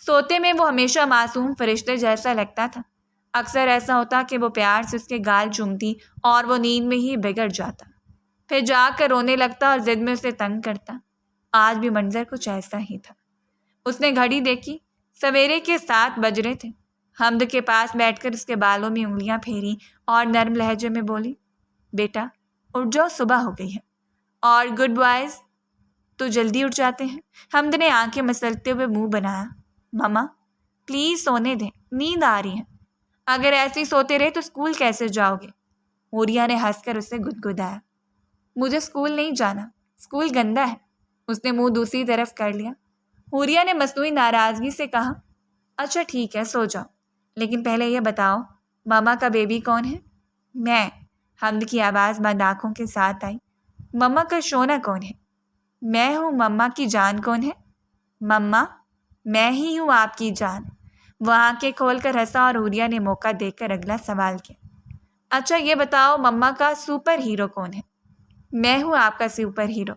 سوتے میں وہ ہمیشہ معصوم فرشتے جیسا لگتا تھا۔ اکثر ایسا ہوتا کہ وہ پیار سے اس کے گال چومتی اور وہ نیند میں ہی بگڑ جاتا، پھر جاگ کر رونے لگتا اور ضد میں اسے تنگ کرتا۔ آج بھی منظر کچھ ایسا ہی تھا۔ اس نے گھڑی دیکھی، سویرے کے 7 بج رہے تھے۔ حمد کے پاس بیٹھ کر اس کے بالوں میں انگلیاں پھیری اور نرم لہجے میں بولی، بیٹا اٹھ جاؤ، صبح ہو گئی ہے۔ اور گڈ بوائز تو جلدی اٹھ جاتے ہیں۔ حمد نے آنکھیں مسلتے ہوئے منہ بنایا، مما پلیز سونے دیں، نیند آ رہی ہے۔ اگر ایسے ہی سوتے رہے تو اسکول کیسے جاؤ گے؟ حوریہ نے ہنس کر اسے گدگدایا، مجھے اسکول نہیں جانا، اسکول گندا ہے۔ اس نے منہ دوسری طرف کر لیا۔ حوریہ نے مصنوعی ناراضگی سے کہا، اچھا ٹھیک ہے، سو جاؤ، لیکن پہلے یہ بتاؤ مما کا بیبی کون ہے؟ میں۔ حمد کی آواز بند آنکھوں کے ساتھ آئی، مما کا شونا کون ہے؟ میں ہوں۔ مما کی جان کون ہے؟ مما میں ہی ہوں آپ کی جان۔ وہ آنکھیں کھول کر ہنسا اور حوریہ نے موقع دے کر اگلا سوال کیا، اچھا یہ بتاؤ مما کا سپر ہیرو کون ہے؟ میں ہوں آپ کا سپر ہیرو۔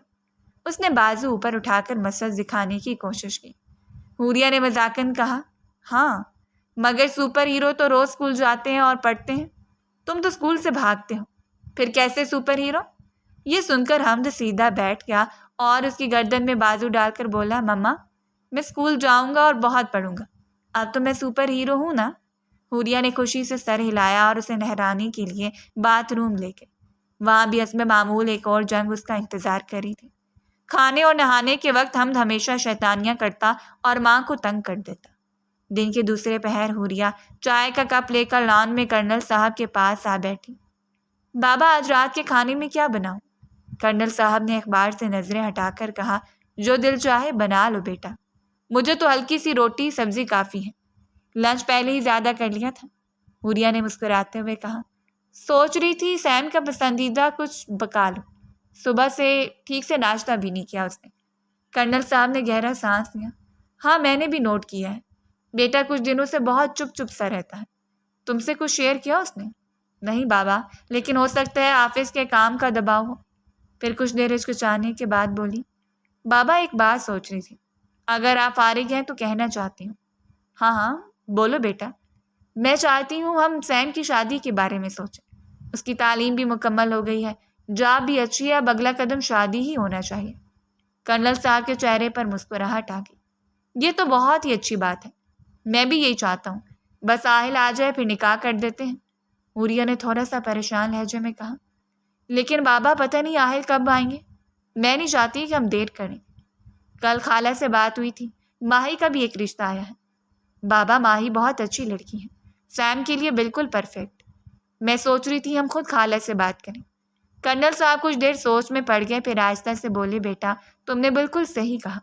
اس نے بازو اوپر اٹھا کر مسل دکھانے کی کوشش کی۔ حوریہ نے مذاقن کہا، ہاں مگر سپر ہیرو تو روز اسکول جاتے ہیں اور پڑھتے ہیں، تم تو اسکول سے بھاگتے ہو، پھر کیسے سپر ہیرو؟ یہ سن کر حمد سیدھا بیٹھ گیا اور اس کی گردن میں بازو ڈال کر بولا، مما میں اسکول جاؤں گا اور بہت پڑھوں گا، اب تو میں سپر ہیرو ہوں نا۔ حوریہ نے خوشی سے سر ہلایا اور اسے نہلانے کے لیے باتھ روم لے گئے۔ وہاں بھی حسب معمول ایک اور جنگ اس کا انتظار کر رہی تھی۔ کھانے اور نہانے کے وقت حمد ہمیشہ شیطانیاں کرتا اور ماں کو تنگ کر دیتا۔ دن کے دوسرے پہر حوریہ چائے کا کپ لے کر لان میں کرنل صاحب کے پاس آ بیٹھی۔ بابا آج رات کے کھانے میں کیا بناؤں؟ کرنل صاحب نے اخبار سے نظریں ہٹا کر کہا، جو دل چاہے بنا لو بیٹا، مجھے تو ہلکی سی روٹی سبزی کافی ہے، لنچ پہلے ہی زیادہ کر لیا تھا؟ حوریہ نے مسکراتے ہوئے کہا۔ سوچ رہی تھی سیم کا پسندیدہ کچھ پکا لوں، صبح سے ٹھیک سے ناشتہ بھی نہیں کیا اس نے۔ کرنل صاحب نے گہرا سانس لیا۔ ہاں میں نے بھی نوٹ کیا ہے، بیٹا کچھ دنوں سے بہت چپ چپ سا رہتا ہے۔ تم سے کچھ شیئر کیا اس نے؟ نہیں بابا، لیکن ہو سکتا ہے آفس کے کام کا دباؤ ہو۔ پھر کچھ دیر ہچکچانے کے بعد بولی، بابا ایک بات سوچ رہی تھی، اگر آپ فارغ ہیں تو کہنا چاہتی ہوں۔ ہاں ہاں بولو بیٹا۔ میں چاہتی ہوں ہم سیم کی شادی کے بارے میں سوچیں۔ اس کی تعلیم بھی مکمل ہو گئی ہے، جاب بھی اچھی ہے، اب اگلا قدم شادی ہی ہونا چاہیے۔ کرنل صاحب کے چہرے پر مسکراہٹ آ گئی۔ یہ تو بہت ہی اچھی بات ہے، میں بھی یہی چاہتا ہوں، بس آہل آ جائے پھر نکاح کر دیتے ہیں۔ حوریہ نے تھوڑا سا پریشان لہجے میں کہا۔ لیکن بابا پتہ نہیں آہل کب آئیں گے، میں نہیں چاہتی کہ ہم دیر کریں۔ کل خالہ سے بات ہوئی تھی، ماہی کا بھی ایک رشتہ آیا ہے۔ بابا ماہی بہت اچھی لڑکی ہے، سیم کے لیے بالکل پرفیکٹ۔ میں سوچ رہی تھی ہم خود خالہ سے بات کریں۔ کرنل صاحب کچھ دیر سوچ میں پڑ گئے، پھر آہستہ سے بولے، بیٹا تم نے بالکل صحیح کہا،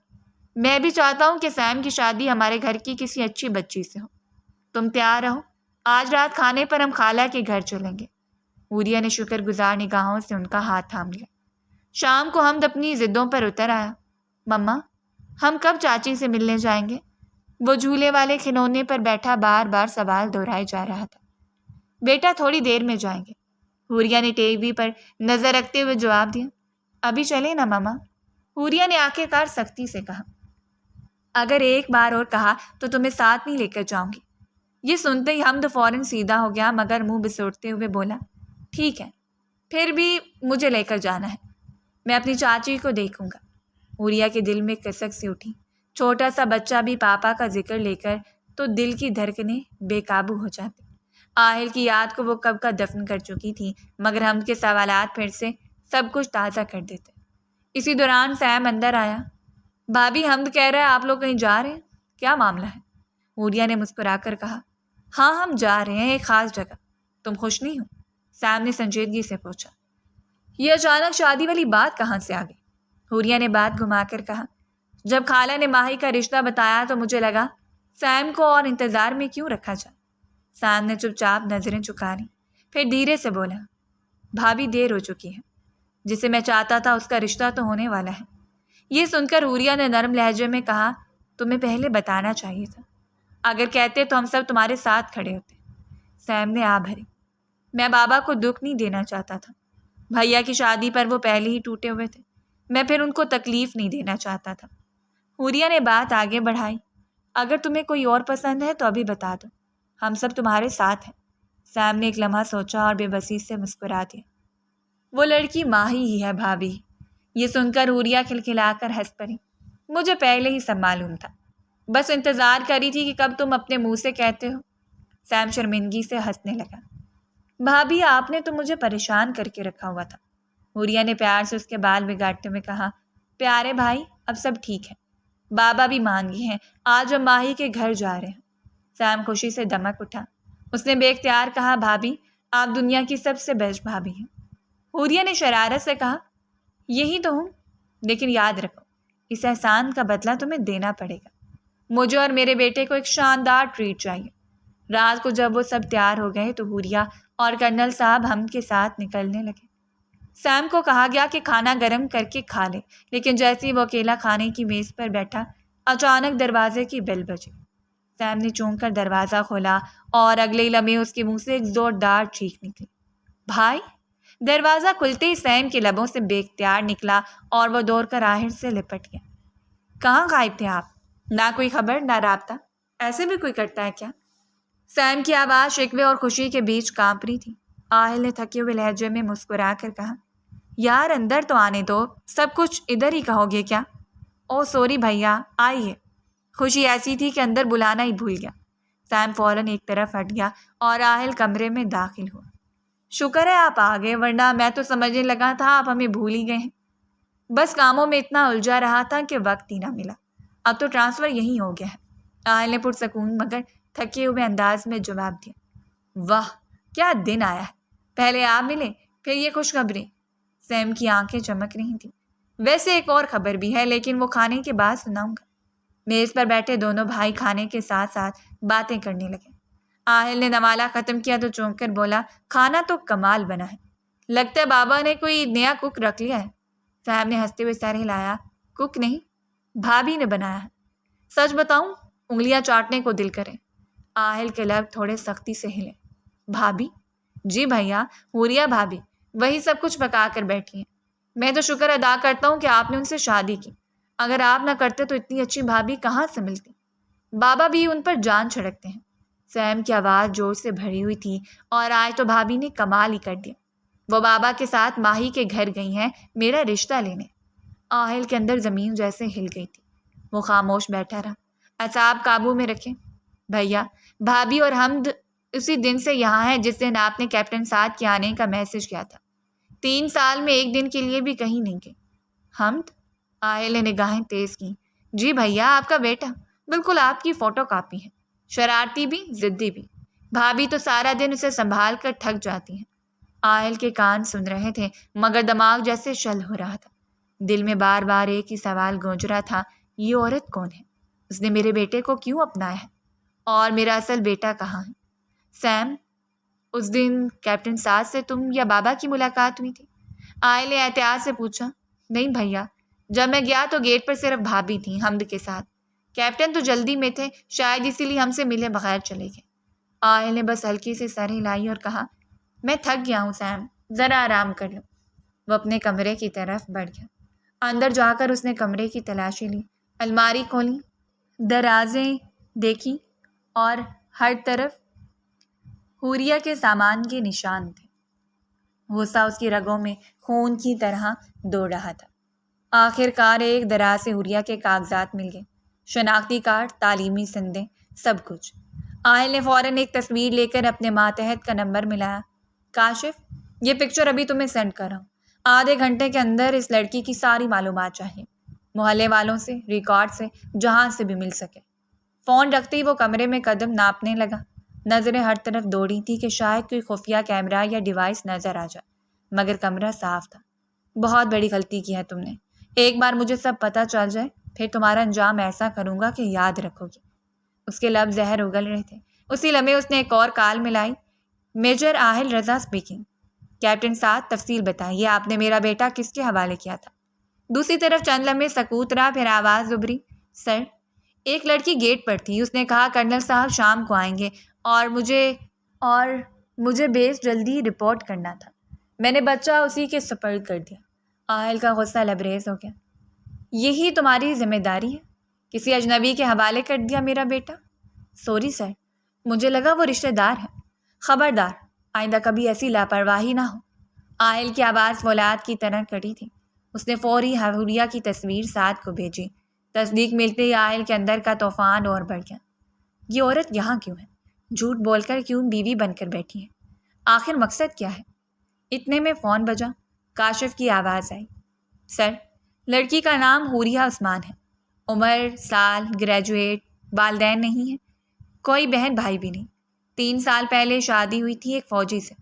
میں بھی چاہتا ہوں کہ سیم کی شادی ہمارے گھر کی کسی اچھی بچی سے ہو۔ تم تیار رہو، آج رات کھانے پر ہم خالہ کے گھر چلیں گے۔ حوریہ نے شکر گزار نگاہوں سے ان کا ہاتھ تھام لیا۔ شام کو حمد اپنی ضدوں پر اتر آیا۔ مما ہم کب چاچی سے ملنے جائیں گے؟ وہ جھولے والے کھلونے پر بیٹھا بار بار سوال دہرائے جا رہا تھا۔ بیٹا تھوڑی دیر میں جائیں گے، حوریہ نے ٹی وی پر نظر رکھتے ہوئے جواب دیا۔ ابھی چلے نا ماما؟ حوریہ نے آخر کار سختی سے کہا۔ اگر ایک بار اور کہا تو تمہیں ساتھ نہیں لے کر جاؤں گی۔ یہ سنتے ہی حمد فوراً سیدھا ہو گیا، مگر منہ بسوڑتے ہوئے بولا، ٹھیک ہے، پھر بھی مجھے لے کر جانا ہے، میں اپنی چاچی کو دیکھوں گا۔ حوریہ کے دل میں کسک سی اٹھی، چھوٹا سا بچہ بھی پاپا کا ذکر لے کر تو دل کی دھڑکنیں بے قابو ہو جاتی۔ آہل کی یاد کو وہ کب کا دفن کر چکی تھی، مگر حمد کے سوالات پھر سے سب کچھ تازہ کر دیتے۔ اسی دوران سیم اندر آیا۔ بھابھی حمد کہہ رہا ہے آپ لوگ کہیں جا رہے ہیں، کیا معاملہ ہے؟ حوریہ نے مسکرا کر کہا، ہاں ہم جا رہے ہیں ایک خاص جگہ۔ تم خوش نہیں ہو؟ سیم نے سنجیدگی سے پوچھا۔ یہ اچانک شادی والی بات کہاں سے آ گئی؟ حوریہ نے بات گھما کر کہا، جب خالہ نے ماہی کا رشتہ بتایا تو مجھے لگا سیم کو اور انتظار میں کیوں رکھا جائے۔ سیم نے چپ چاپ نظریں چکا لیں، پھر دھیرے سے بولا، بھابھی دیر ہو چکی ہے، جسے میں چاہتا تھا اس کا رشتہ تو ہونے والا ہے۔ یہ سن کر حوریہ نے نرم لہجے میں کہا، تمہیں پہلے بتانا چاہیے تھا، اگر کہتے تو ہم سب تمہارے ساتھ کھڑے ہوتے۔ سیم نے آ بھری۔ میں بابا کو دکھ نہیں دینا چاہتا تھا، بھیا کی شادی پر وہ پہلے ہی ٹوٹے ہوئے تھے، میں پھر ان کو تکلیف نہیں دینا چاہتا تھا۔ حوریہ نے بات آگے بڑھائی، اگر تمہیں کوئی اور پسند ہے تو ابھی بتا دو، ہم سب تمہارے ساتھ ہیں۔ سیم نے ایک لمحہ سوچا اور بے بسی سے مسکرا دیا، وہ لڑکی ماہی ہی ہے بھابھی۔ یہ سن کر حوریہ کھلکھلا کر ہنس پڑی۔ مجھے پہلے ہی سب معلوم تھا، بس انتظار کری تھی کہ کب تم اپنے منہ سے کہتے ہو۔ سیم شرمندگی سے ہنسنے لگا۔ بھابھی آپ نے تو مجھے پریشان کر کے رکھا ہوا تھا۔ حوریہ نے پیار سے اس کے بال بگاڑتے ہوئے کہا، پیارے بھائی اب سب ٹھیک ہے، بابا بھی مان گئے ہیں، آج ہم ماہی کے گھر جا رہے ہیں۔ سیم خوشی سے دمک اٹھا۔ اس نے بے اختیار کہا، بھابھی آپ دنیا کی سب سے بیسٹ بھابھی ہیں۔ حوریہ نے شرارت سے کہا، یہی تو ہوں، لیکن یاد رکھو اس احسان کا بدلہ تمہیں دینا پڑے گا۔ مجھے اور میرے بیٹے کو ایک شاندار ٹریٹ چاہیے۔ رات کو جب وہ سب تیار ہو گئے تو حوریہ اور کرنل صاحب ہم کے ساتھ نکلنے لگے۔ سیم کو کہا گیا کہ کھانا گرم کر کے کھا لے، لیکن جیسے ہی وہ اکیلا کھانے کی میز پر بیٹھا، اچانک دروازے کی بیل بجی۔ سیم نے چونک کر دروازہ کھولا اور اگلے لمحے اس کے منہ سے ایک زوردار چیخ نکلی، بھائی! دروازہ کھلتے ہی سیم کے لبوں سے بے اختیار نکلا اور وہ دوڑ کر آہر سے لپٹ گیا۔ کہاں غائب تھے آپ؟ نہ کوئی خبر نہ رابطہ، ایسے بھی کوئی کرتا ہے کیا؟ سیم کی آواز شکوے اور خوشی کے بیچ کانپ رہی تھی۔ آہل نے تھکے ہوئے لہجے میں مسکرا کر کہا، یار اندر تو آنے دو، سب کچھ ادھر ہی کہو گے کیا؟ او سوری بھیا، آئیے۔ خوشی ایسی تھی کہ اندر بلانا ہی بھول گیا۔ سیم فوراً ایک طرف ہٹ گیا اور آہل کمرے میں داخل ہوا۔ شکر ہے آپ آ گئے، ورنہ میں تو سمجھنے لگا تھا آپ ہمیں بھول ہی گئے ہیں۔ بس کاموں میں اتنا الجھا رہا تھا کہ وقت ہی نہ ملا، اب تو ٹرانسفر یہیں ہو گیا ہے۔ آہل نے پرسکون مگر تھکے ہوئے انداز میں جواب دیا۔ واہ کیا دن آیا ہے، پہلے آپ ملے پھر یہ خوشخبری۔ سیم کی آنکھیں چمک رہی تھیں۔ ویسے ایک اور خبر بھی ہے، لیکن وہ کھانے کے بعد سناؤں گا۔ میز پر بیٹھے دونوں بھائی کھانے کے ساتھ ساتھ باتیں کرنے لگے۔ آہل نے نوالا ختم کیا تو چونک کر بولا، کھانا تو کمال بنا ہے، لگتا ہے بابا نے کوئی نیا کک رکھ لیا ہے۔ صاحب نے ہنستے ہوئے سر ہلایا، کک نہیں، بھابھی نے بنایا ہے۔ سچ بتاؤں، انگلیاں چاٹنے کو دل کرے۔ آہل کے لب تھوڑے سختی سے ہلے۔ بھابھی؟ جی بھیا، حوریہ بھابھی، وہی سب کچھ پکا کر بیٹھی ہیں۔ میں تو شکر ادا کرتا ہوں کہ آپ نے ان سے شادی کی، اگر آپ نہ کرتے تو اتنی اچھی بھابھی کہاں سے ملتی۔ بابا بھی ان پر جان چھڑکتے ہیں۔ سیم کی آواز جوش سے بھری ہوئی تھی اور آج تو بھابھی نے کمال ہی کر دیا۔ وہ بابا کے ساتھ ماہی کے گھر گئی ہیں میرا رشتہ لینے۔ آہل کے اندر زمین جیسے ہل گئی تھی۔ وہ خاموش بیٹھا رہا۔ اعصاب قابو میں رکھے۔ بھیا، بھابھی اور حمد اسی دن سے یہاں ہے جس دن آپ نے کیپٹن سعد کے آنے کا میسج کیا تھا۔ 3 سال میں ایک دن کے لیے بھی کہیں نہیں گئے۔ حمد؟ آہل نے نگاہیں تیز کی۔ جی بھیا، آپ کا بیٹا، بالکل آپ کی فوٹو کاپی ہے، شرارتی بھی، ضدی بھی۔ بھابھی تو سارا دن اسے سنبھال کر تھک جاتی ہیں۔ آہل کے کان سن رہے تھے مگر دماغ جیسے شل ہو رہا تھا۔ دل میں بار بار ایک ہی سوال گونج رہا تھا، یہ عورت کون ہے؟ اس نے میرے بیٹے کو کیوں اپنایا ہے؟ اور میرا اصل بیٹا کہاں ہے؟ سیم، اس دن کیپٹن سعد سے تم یا بابا کی ملاقات ہوئی تھی؟ آہل نے احتیاط سے پوچھا۔ نہیں بھیا، جب میں گیا تو گیٹ پر صرف بھابھی تھی حمد کے ساتھ۔ کیپٹن تو جلدی میں تھے، شاید اسی لیے ہم سے ملے بغیر چلے گئے۔ آہل نے بس ہلکی سے سر ہلائی اور کہا، میں تھک گیا ہوں سیم، ذرا آرام کر لو۔ وہ اپنے کمرے کی طرف بڑھ گیا۔ اندر جا کر اس نے کمرے کی تلاشی لی، الماری کھولی، درازیں دیکھی اور ہر طرف حوریہ کے سامان کے نشان تھے۔ غصہ اس کی رگوں میں خون کی طرح دوڑ رہا تھا۔ آخر کار ایک دراز سے حوریہ کے کاغذات مل گئے، شناختی کارڈ، تعلیمی سندیں، سب کچھ۔ آہل نے فوراً ایک تصویر لے کر اپنے ماتحت کا نمبر ملایا۔ کاشف، یہ پکچر ابھی تمہیں سینڈ کر رہا ہوں۔ آدھے گھنٹے کے اندر اس لڑکی کی ساری معلومات چاہیے، محلے والوں سے، ریکارڈ سے، جہاں سے بھی مل سکے۔ فون رکھتے ہی وہ کمرے میں قدم ناپنے لگا۔ نظریں ہر طرف دوڑی تھی کہ شاید کوئی خفیہ کیمرہ یا ڈیوائس نظر آ جائے، مگر کمرہ صاف تھا۔ بہت بڑی غلطی کی ہے تم نے، ایک بار مجھے سب پتہ چل جائے پھر تمہارا انجام ایسا کروں گا کہ یاد رکھو گی۔ اس کے لب زہر اگل رہے تھے۔ اسی لمحے اس نے ایک اور کال ملائی۔ میجر آہل رضا اسپیکنگ۔ کیپٹن سعد، تفصیل بتائیے، آپ نے میرا بیٹا کس کے حوالے کیا تھا؟ دوسری طرف چند لمحے سکوت رہا، پھر آواز ابھری، سر، ایک لڑکی گیٹ پر تھی، اس نے کہا کرنل صاحب شام کو آئیں گے اور مجھے بیس جلدی رپورٹ کرنا تھا۔ میں نے بچہ اسی کے سپرد کر دیا۔ آہل کا غصہ لبریز ہو گیا۔ یہی تمہاری ذمہ داری ہے؟ کسی اجنبی کے حوالے کر دیا میرا بیٹا؟ سوری سر، مجھے لگا وہ رشتہ دار ہے۔ خبردار، آئندہ کبھی ایسی لاپرواہی نہ ہو۔ آہل کی آواز فولاد کی طرح کڑی تھی۔ اس نے فوری حوریہ کی تصویر سعد کو بھیجی۔ تصدیق ملتے ہی آہل کے اندر کا طوفان اور بڑھ گیا۔ یہ عورت یہاں کیوں ہے؟ جھوٹ بول کر کیوں بیوی بن کر بیٹھی ہے؟ آخر مقصد کیا ہے؟ اتنے میں فون بجا۔ کاشف کی آواز آئی، سر، لڑکی کا نام حوریہ عثمان ہے، عمر، سال، گریجویٹ، والدین نہیں ہیں، کوئی بہن بھائی بھی نہیں۔ 3 سال پہلے شادی ہوئی تھی ایک فوجی سے۔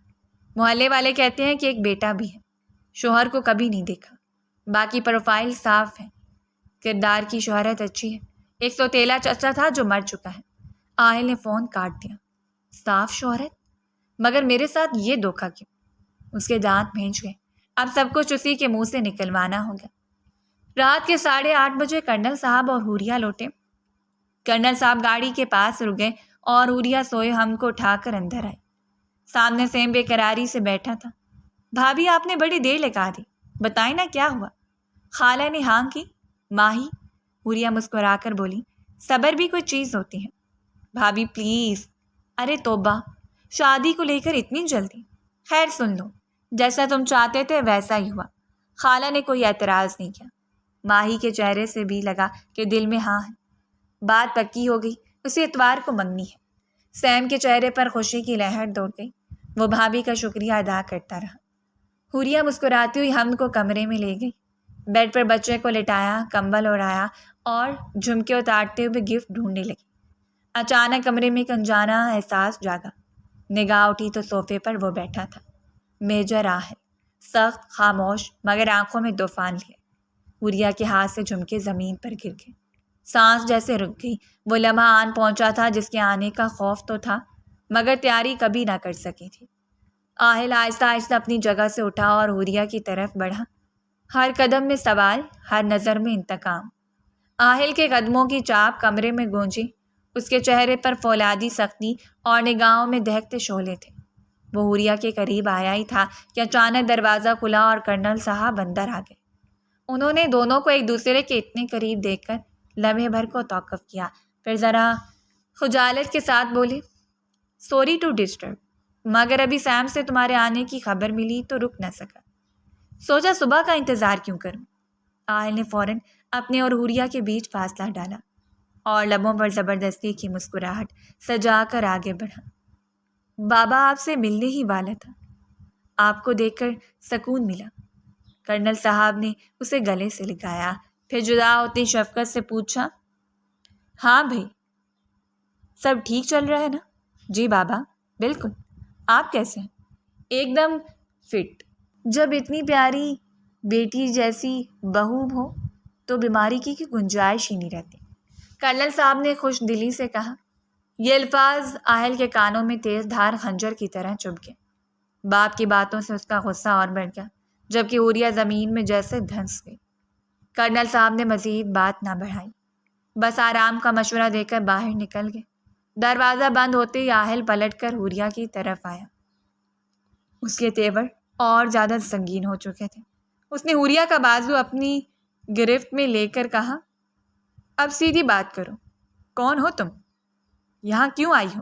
محلے والے کہتے ہیں کہ ایک بیٹا بھی ہے۔ شوہر کو کبھی نہیں دیکھا۔ باقی پروفائل صاف ہے، کردار کی شہرت اچھی ہے۔ ایک سوتیلا چچا تھا جو مر چکا ہے۔ آہل نے فون کاٹ دیا۔ صاف شہرت؟ مگر میرے ساتھ یہ دھوکہ کیوں؟ اس کے دانت بھینچ گئے۔ اب سب کچھ اسی کے منہ سے نکلوانا ہوگا۔ رات کے 8:30 بجے کرنل صاحب اور حوریہ لوٹے۔ کرنل صاحب گاڑی کے پاس رکے اور حوریہ سوئے ہم کو اٹھا کر اندر آئے۔ سامنے سیم بے قراری سے بیٹھا تھا۔ بھابھی، آپ نے بڑی دیر لگا دی، بتائیں نا کیا ہوا؟ خالہ نے ہاں کی۔ ماہی؟ حوریہ مسکرا کر بولی، صبر بھی کوئی چیز ہوتی ہے۔ بھابھی پلیز۔ ارے توبہ، شادی کو لے کر اتنی جلدی؟ خیر سن لو، جیسا تم چاہتے تھے ویسا ہی ہوا۔ خالہ نے کوئی اعتراض نہیں کیا۔ ماہی کے چہرے سے بھی لگا کہ دل میں ہاں ہے۔ بات پکی ہو گئی، اسی اتوار کو منگنی ہے۔ سیم کے چہرے پر خوشی کی لہر دوڑ گئی۔ وہ بھابھی کا شکریہ ادا کرتا رہا۔ حوریہ مسکراتی ہوئی حمد کو کمرے میں لے گئی۔ بیڈ پر بچے کو لٹایا، کمبل اوڑھایا اور جھمکے اتارتے ہوئے گفٹ ڈھونڈنے لگی۔ اچانک کمرے میں ایک انجانا احساس جاگا۔ نگاہ اٹھی تو صوفے پر وہ بیٹھا تھا، میجر آہل، سخت، خاموش، مگر آنکھوں میں طوفان لیے۔ حوریہ کے ہاتھ سے جھمکے زمین پر گر گئے۔ سانس جیسے رک گئی۔ وہ لمحہ آن پہنچا تھا جس کے آنے کا خوف تو تھا مگر تیاری کبھی نہ کر سکی تھی۔ آہل آہستہ آہستہ اپنی جگہ سے اٹھا اور حوریہ کی طرف بڑھا۔ ہر قدم میں سوال، ہر نظر میں انتقام۔ آہل کے قدموں کی چاپ کمرے میں گونجی۔ اس کے چہرے پر فولادی سختی اور نگاہوں میں دہکتے شعلے تھے۔ وہ حوریہ کے قریب آیا ہی تھا کہ اچانک دروازہ کھلا اور کرنل صاحب اندر آ گئے۔ انہوں نے دونوں کو ایک دوسرے کے اتنے قریب دیکھ کر لمحے بھر کو توقف کیا، پھر ذرا خجالت کے ساتھ بولے، سوری ٹو ڈسٹرب، مگر ابھی سیم سے تمہارے آنے کی خبر ملی تو رک نہ سکا، سوچا صبح کا انتظار کیوں کروں۔ آہل نے فوراً اپنے اور حوریہ کے بیچ فاصلہ ڈالا اور لبوں پر زبردستی کی مسکراہٹ سجا کر آگے بڑھا۔ بابا آپ سے ملنے ہی والا تھا، آپ کو دیکھ کر سکون ملا۔ کرنل صاحب نے اسے گلے سے لگایا، پھر جدا ہوتی شفقت سے پوچھا، ہاں بھائی سب ٹھیک چل رہا ہے نا؟ جی بابا بالکل، آپ کیسے ہیں؟ ایک دم فٹ۔ جب اتنی پیاری بیٹی جیسی بہو ہو تو بیماری کی گنجائش ہی نہیں رہتی، کرنل صاحب نے خوش دلی سے کہا۔ یہ الفاظ آہل کے کانوں میں تیز دھار خنجر کی طرح چبھ گئے۔ باپ کی باتوں سے اس کا غصہ اور بڑھ گیا، جبکہ حوریہ زمین میں جیسے دھنس گئی۔ کرنل صاحب نے مزید بات نہ بڑھائی، بس آرام کا مشورہ دے کر باہر نکل گئے۔ دروازہ بند ہوتے ہی آہل پلٹ کر حوریہ کی طرف آیا۔ اس کے تیور اور زیادہ سنگین ہو چکے تھے۔ اس نے حوریہ کا بازو اپنی گرفت میں لے کر کہا، اب سیدھی بات کرو، کون ہو تم؟ یہاں کیوں آئی ہو؟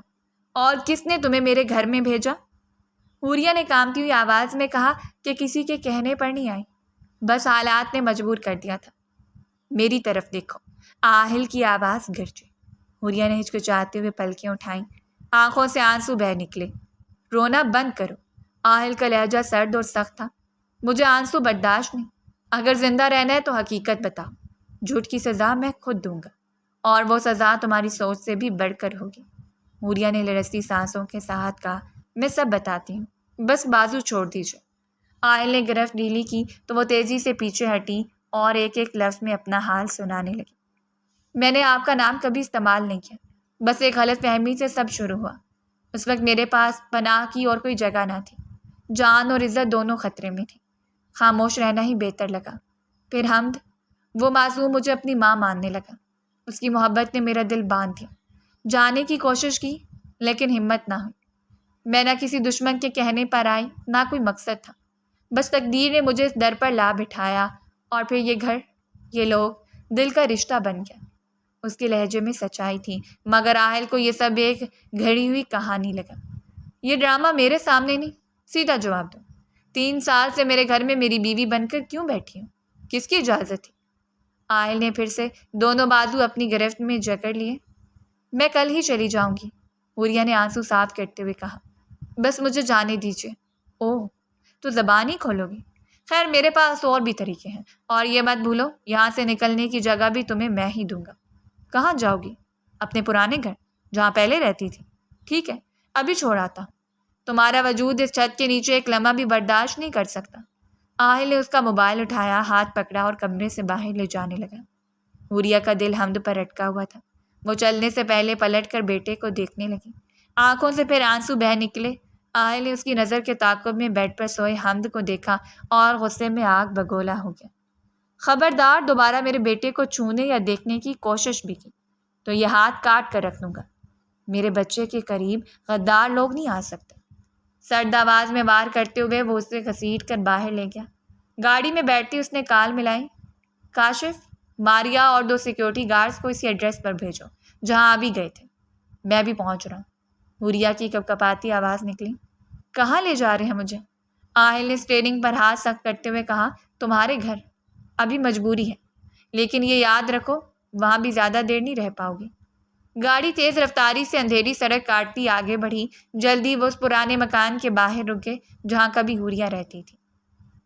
اور کس نے تمہیں میرے گھر میں بھیجا؟ حوریہ نے کانپتی ہوئی آواز میں کہا کہ کسی کے کہنے پر نہیں آئی، بس حالات نے مجبور کر دیا تھا۔ میری طرف دیکھو، آہل کی آواز گرجی۔ حوریہ نے ہچکچاتے ہوئے پلکیں اٹھائیں، آنکھوں سے آنسو بہہ نکلے۔ رونا بند کرو۔ آہل کا لہجہ سرد اور سخت تھا۔ مجھے آنسو برداشت نہیں، اگر زندہ رہنا ہے تو حقیقت بتاؤ۔ جھوٹ کی سزا میں خود دوں گا، اور وہ سزا تمہاری سوچ سے بھی بڑھ کر ہوگی۔ حوریہ نے لرزتی سانسوں کے ساتھ کہا، میں سب بتاتی ہوں، بس بازو چھوڑ دیجیے۔ آہل نے گرفت ڈھیلی کی تو وہ تیزی سے پیچھے ہٹی اور ایک ایک لفظ میں اپنا حال سنانے لگی۔ میں نے آپ کا نام کبھی استعمال نہیں کیا، بس ایک غلط فہمی سے سب شروع ہوا۔ اس وقت میرے پاس پناہ کی اور کوئی جگہ نہ تھی، جان اور عزت دونوں خطرے میں تھی۔ خاموش رہنا ہی بہتر لگا۔ پھر حمد، وہ معصوم مجھے اپنی ماں ماننے لگا۔ اس کی محبت نے میرا دل باندھ دیا۔ جانے کی کوشش کی لیکن ہمت نہ ہوئی۔ میں نہ کسی دشمن کے کہنے پر آئی، نہ کوئی مقصد تھا، بس تقدیر نے مجھے اس در پر لا بٹھایا، اور پھر یہ گھر، یہ لوگ، دل کا رشتہ بن گیا۔ اس کے لہجے میں سچائی تھی، مگر آہل کو یہ سب ایک گھڑی ہوئی کہانی لگا۔ یہ ڈرامہ میرے سامنے نہیں، سیدھا جواب دو۔ 3 سال سے میرے گھر میں میری بیوی بن کر کیوں بیٹھی ہوں؟ کس کی اجازت تھی؟ آہل نے پھر سے دونوں بازو اپنی گرفت میں جکڑ لیے۔ میں کل ہی چلی جاؤں گی، حوریہ نے آنسو صاف کرتے ہوئے کہا، بس مجھے جانے دیجیے۔ اوہ، تو زبان ہی کھولو گی؟ خیر میرے پاس اور بھی طریقے ہیں، اور یہ مت بھولو یہاں سے نکلنے کی جگہ بھی تمہیں میں ہی دوں گا۔ کہاں جاؤ گی؟ اپنے پرانے گھر جہاں پہلے رہتی تھی؟ ٹھیک ہے، ابھی چھوڑ آتا ہوں۔ تمہارا وجود اس چھت کے نیچے ایک لمحہ بھی برداشت نہیں کر سکتا۔ آہل نے اس کا موبائل اٹھایا، ہاتھ پکڑا اور کمرے سے باہر لے جانے لگا۔ حوریہ کا دل حمد پر اٹکا ہوا تھا۔ وہ چلنے سے پہلے پلٹ کر بیٹے کو دیکھنے لگی، آنکھوں سے پھر آنسو بہہ نکلے۔ آہل نے اس کی نظر کے تعاقب میں بیڈ پر سوئے حمد کو دیکھا اور غصے میں آگ بگولا ہو گیا۔ خبردار دوبارہ میرے بیٹے کو چھونے یا دیکھنے کی کوشش بھی کی تو یہ ہاتھ کاٹ کر رکھ لوں گا۔ میرے بچے کے قریب غدار لوگ نہیں آ سکتے۔ سرد آواز میں وار کرتے ہوئے وہ اسے گھسیٹ کر باہر لے گیا۔ گاڑی میں بیٹھتی اس نے کال ملائی، کاشف، ماریا اور 2 سیکیورٹی گارڈز کو اسی ایڈریس پر بھیجو جہاں ابھی گئے تھے، میں بھی پہنچ رہا ہوں۔ حوریہ کی کپکپاتی آواز نکلی، کہاں لے جا رہے ہیں مجھے؟ آہل نے اسٹیئرنگ پر ہاتھ سخت کرتے ہوئے کہا، تمہارے گھر، ابھی مجبوری ہے، لیکن یہ یاد رکھو وہاں بھی زیادہ دیر نہیں رہ پاؤ گی۔ گاڑی تیز رفتاری سے اندھیری سڑک کاٹتی آگے بڑھی۔ جلدی وہ اس پرانے مکان کے باہر رک گئے جہاں کبھی حوریہ رہتی تھی۔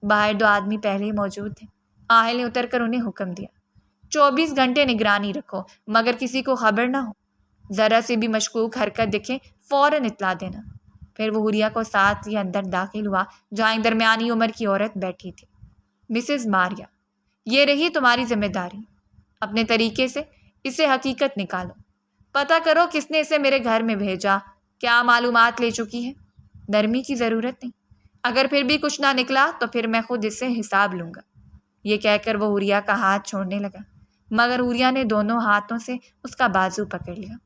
باہر 2 آدمی پہلے ہی موجود تھے۔ آہل نے اتر کر انہیں حکم دیا، 24 گھنٹے نگرانی رکھو، مگر کسی کو خبر نہ ہو۔ ذرا سی بھی مشکوک حرکت دکھے فوراً اطلاع دینا۔ پھر وہ حوریہ کو ساتھ لیے اندر داخل ہوا جہاں ایک درمیانی عمر کی عورت بیٹھی تھی۔ مسز ماریا، یہ رہی تمہاری ذمہ داری، اپنے طریقے سے اسے حقیقت نکالو، پتہ کرو کس نے اسے میرے گھر میں بھیجا، کیا معلومات لے چکی ہے۔ نرمی کی ضرورت نہیں، اگر پھر بھی کچھ نہ نکلا تو پھر میں خود اس سے حساب لوں گا۔ یہ کہہ کر وہ حوریہ کا ہاتھ چھوڑنے لگا، مگر حوریہ نے دونوں ہاتھوں سے اس کا بازو پکڑ لیا۔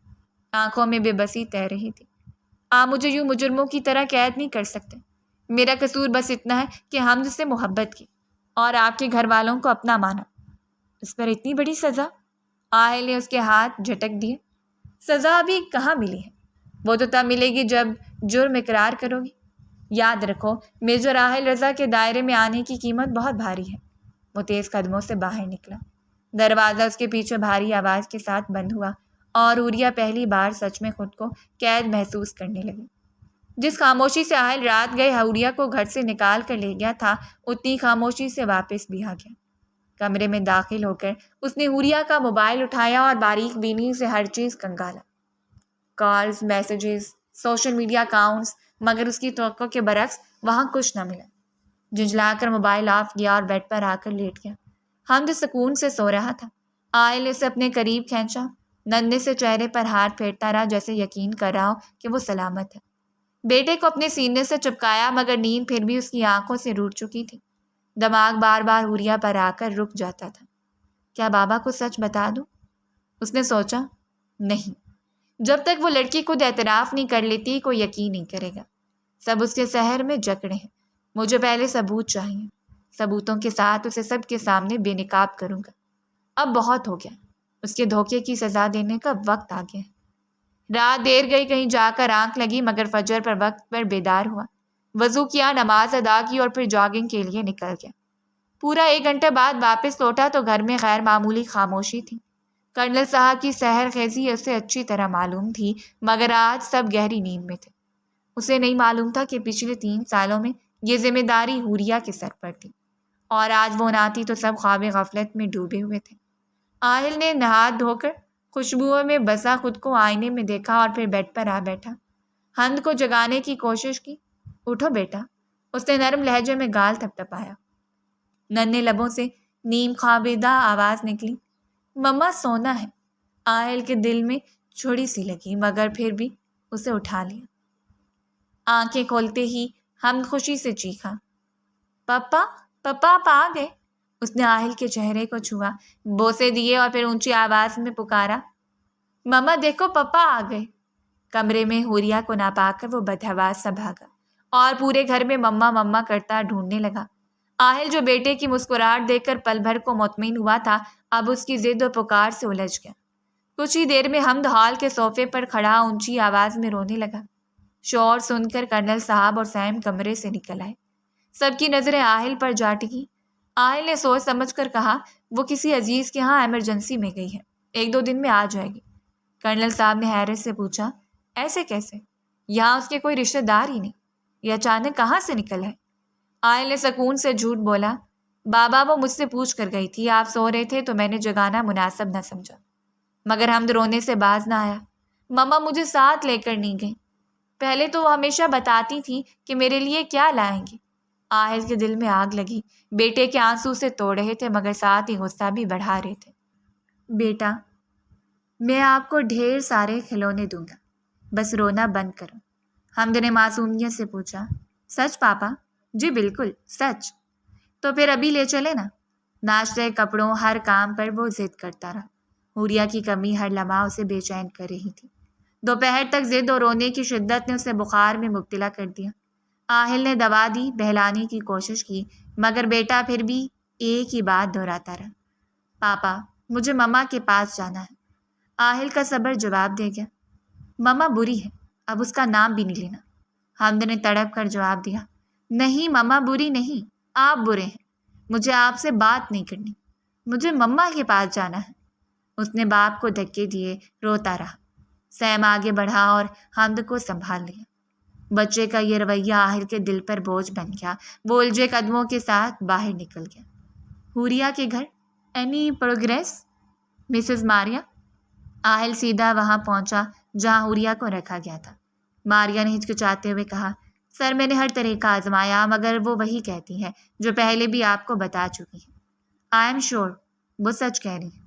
آنکھوں میں بے بسی تیر رہی تھی۔ آپ مجھے یوں مجرموں کی طرح قید نہیں کر سکتے۔ میرا قصور بس اتنا ہے کہ حمد سے محبت کی اور آپ کے گھر والوں کو اپنا مانا۔ اس پر اتنی بڑی سزا؟ آہل نے اس کے ہاتھ جھٹک دیے۔ سزا ابھی کہاں ملی ہے، وہ تو تب ملے گی جب جرم اقرار کرو گی۔ یاد رکھو، میجر آہل رضا کے دائرے میں آنے کی قیمت بہت بھاری ہے۔ وہ تیز قدموں سے باہر نکلا۔ دروازہ اس کے پیچھے بھاری آواز کے ساتھ بند ہوا اور حوریہ پہلی بار سچ میں خود کو قید محسوس کرنے لگی۔ جس خاموشی سے آہل رات گئے حوریہ کو گھر سے نکال کر لے گیا تھا، اتنی خاموشی سے واپس بھی آ گیا۔ کمرے میں داخل ہو کر اس نے حوریہ کا موبائل اٹھایا اور باریک بینی سے ہر چیز کنگالا، calls, messages, social media accounts, مگر اس کی توقع کے برعکس وہاں کچھ نہ ملا۔ جھنجھلا کر موبائل آف کیا اور بیڈ پر آ کر لیٹ گیا۔ حمد سکون سے سو رہا تھا۔ آہل نے اسے اپنے قریب کھینچا، ننھے سے چہرے پر ہاتھ پھیرتا رہا جیسے یقین کر رہا ہو کہ وہ سلامت ہے۔ بیٹے کو اپنے سینے سے چپکایا، مگر نیند پھر بھی اس کی آنکھوں سے روٹ چکی تھی۔ دماغ بار بار حوریہ پر آ کر رک جاتا تھا۔ کیا بابا کو سچ بتا دوں؟ اس نے سوچا۔ نہیں، جب تک وہ لڑکی خود اعتراف نہیں کر لیتی کوئی یقین نہیں کرے گا۔ سب اس کے سحر میں جکڑے ہیں، مجھے پہلے ثبوت چاہیے۔ ثبوتوں کے ساتھ اسے سب کے سامنے بے نقاب کروں گا۔ اب بہت ہو گیا، اس کے دھوکے کی سزا دینے کا وقت آ گیا ہے۔ رات دیر گئی، کہیں جا کر آنکھ لگی، مگر فجر پر وقت پر بیدار ہوا، وضو کیا، نماز ادا کی اور پھر جاگنگ کے لیے نکل گیا۔ پورا 1 گھنٹے بعد واپس لوٹا تو گھر میں غیر معمولی خاموشی تھی۔ کرنل صاحب کی سحر خیزی اسے اچھی طرح معلوم تھی، مگر آج سب گہری نیند میں تھے۔ اسے نہیں معلوم تھا کہ پچھلے 3 سالوں میں یہ ذمہ داری حوریہ کے سر پر تھی، اور آج وہ نہ تھی تو سب خواب غفلت میں ڈوبے ہوئے تھے۔ آہل نے نہا دھو کر خوشبوؤں میں بسا خود کو آئینے میں دیکھا اور پھر بیڈ پر آ بیٹھا۔ حمد کو جگانے کی کوشش کی۔ اٹھو بیٹا، اس نے نرم لہجے میں گال تھپتھپایا۔ ننھے لبوں سے نیم خوابیدہ آواز نکلی، مما سونا ہے۔ آہل کے دل میں چھڑی سی لگی، مگر پھر بھی اسے اٹھا لیا۔ آنکھیں کھولتے ہی حمد خوشی سے چیخا، پپا پپا آپ آ گئے۔ اس نے آہل کے چہرے کو چھوا، بوسے دیے اور پھر اونچی آواز میں پکارا، مما دیکھو پپا آ گئے۔ کمرے میں حوریہ کو نہ پا کر وہ بدحواس سا بھاگا اور پورے گھر میں مما مما کرتا ڈھونڈنے لگا۔ آہل جو بیٹے کی مسکراہٹ دیکھ کر پل بھر کو مطمئن ہوا تھا، اب اس کی ضد و پکار سے الجھ گیا۔ کچھ ہی دیر میں حمد ہال کے صوفے پر کھڑا اونچی آواز میں رونے لگا۔ شور سن کر کرنل صاحب اور سیم کمرے سے نکل آئے۔ سب کی نظریں آہل پر جا ٹکی۔ آہل نے سوچ سمجھ کر کہا، وہ کسی عزیز کے ہاں ایمرجنسی میں گئی ہے، 1-2 دن میں آ جائے گی۔ کرنل صاحب نے حیرت سے پوچھا، ایسے کیسے؟ یہاں اس کے کوئی رشتہ دار ہی نہیں، یہ اچانک کہاں سے نکل ہے؟ آہل نے سکون سے جھوٹ بولا، بابا وہ مجھ سے پوچھ کر گئی تھی، آپ سو رہے تھے تو میں نے جگانا مناسب نہ سمجھا۔ مگر حمد رونے سے باز نہ آیا، مما مجھے ساتھ لے کر نہیں گئی، پہلے تو وہ ہمیشہ بتاتی تھی کہ میرے لیے کیا لائیں گی۔ آہل کے دل میں آگ لگی، بیٹے کے آنسو سے توڑ رہے تھے مگر ساتھ ہی غصہ بھی بڑھا رہے تھے۔ بیٹا، میں آپ کو ڈھیر سارے کھلونے دوں گا، بس رونا بند کرو۔ حمد نے معصومیت سے پوچھا، سچ پاپا؟ جی بالکل سچ۔ تو پھر ابھی لے چلے نا۔ ناشتے، کپڑوں، ہر کام پر وہ ضد کرتا رہا۔ حوریہ کی کمی ہر لمحہ اسے بے چین کر رہی تھی۔ دوپہر تک ضد اور رونے کی شدت نے اسے بخار میں مبتلا کر دیا۔ آہل نے دوا دی، بہلانے کی کوشش کی، مگر بیٹا پھر بھی ایک ہی بات دہراتا رہا، پاپا مجھے مما کے پاس جانا ہے۔ آہل کا صبر جواب دے گیا، مما بری ہے، اب اس کا نام بھی نہیں لینا۔ حمد نے تڑپ کر جواب دیا، نہیں مما بری نہیں، آپ برے ہیں، مجھے آپ سے بات نہیں کرنی، مجھے مما کے پاس جانا ہے۔ اس نے باپ کو دھکے دیے، روتا رہا۔ سیم آگے بڑھا اور حمد کو سنبھال لیا۔ بچے کا یہ رویہ آہل کے دل پر بوجھ بن گیا۔ وہ الجھے قدموں کے ساتھ باہر نکل گیا۔ حوریہ کے گھر، اینی پروگریس مسز ماریا؟ آہل سیدھا وہاں پہنچا جہاں حوریہ کو رکھا گیا تھا۔ ماریا نے ہچکچاتے ہوئے کہا، سر میں نے ہر طریقہ آزمایا، مگر وہ وہی کہتی ہے جو پہلے بھی آپ کو بتا چکی ہے۔ آئی ایم شیور وہ سچ کہہ رہی ہے۔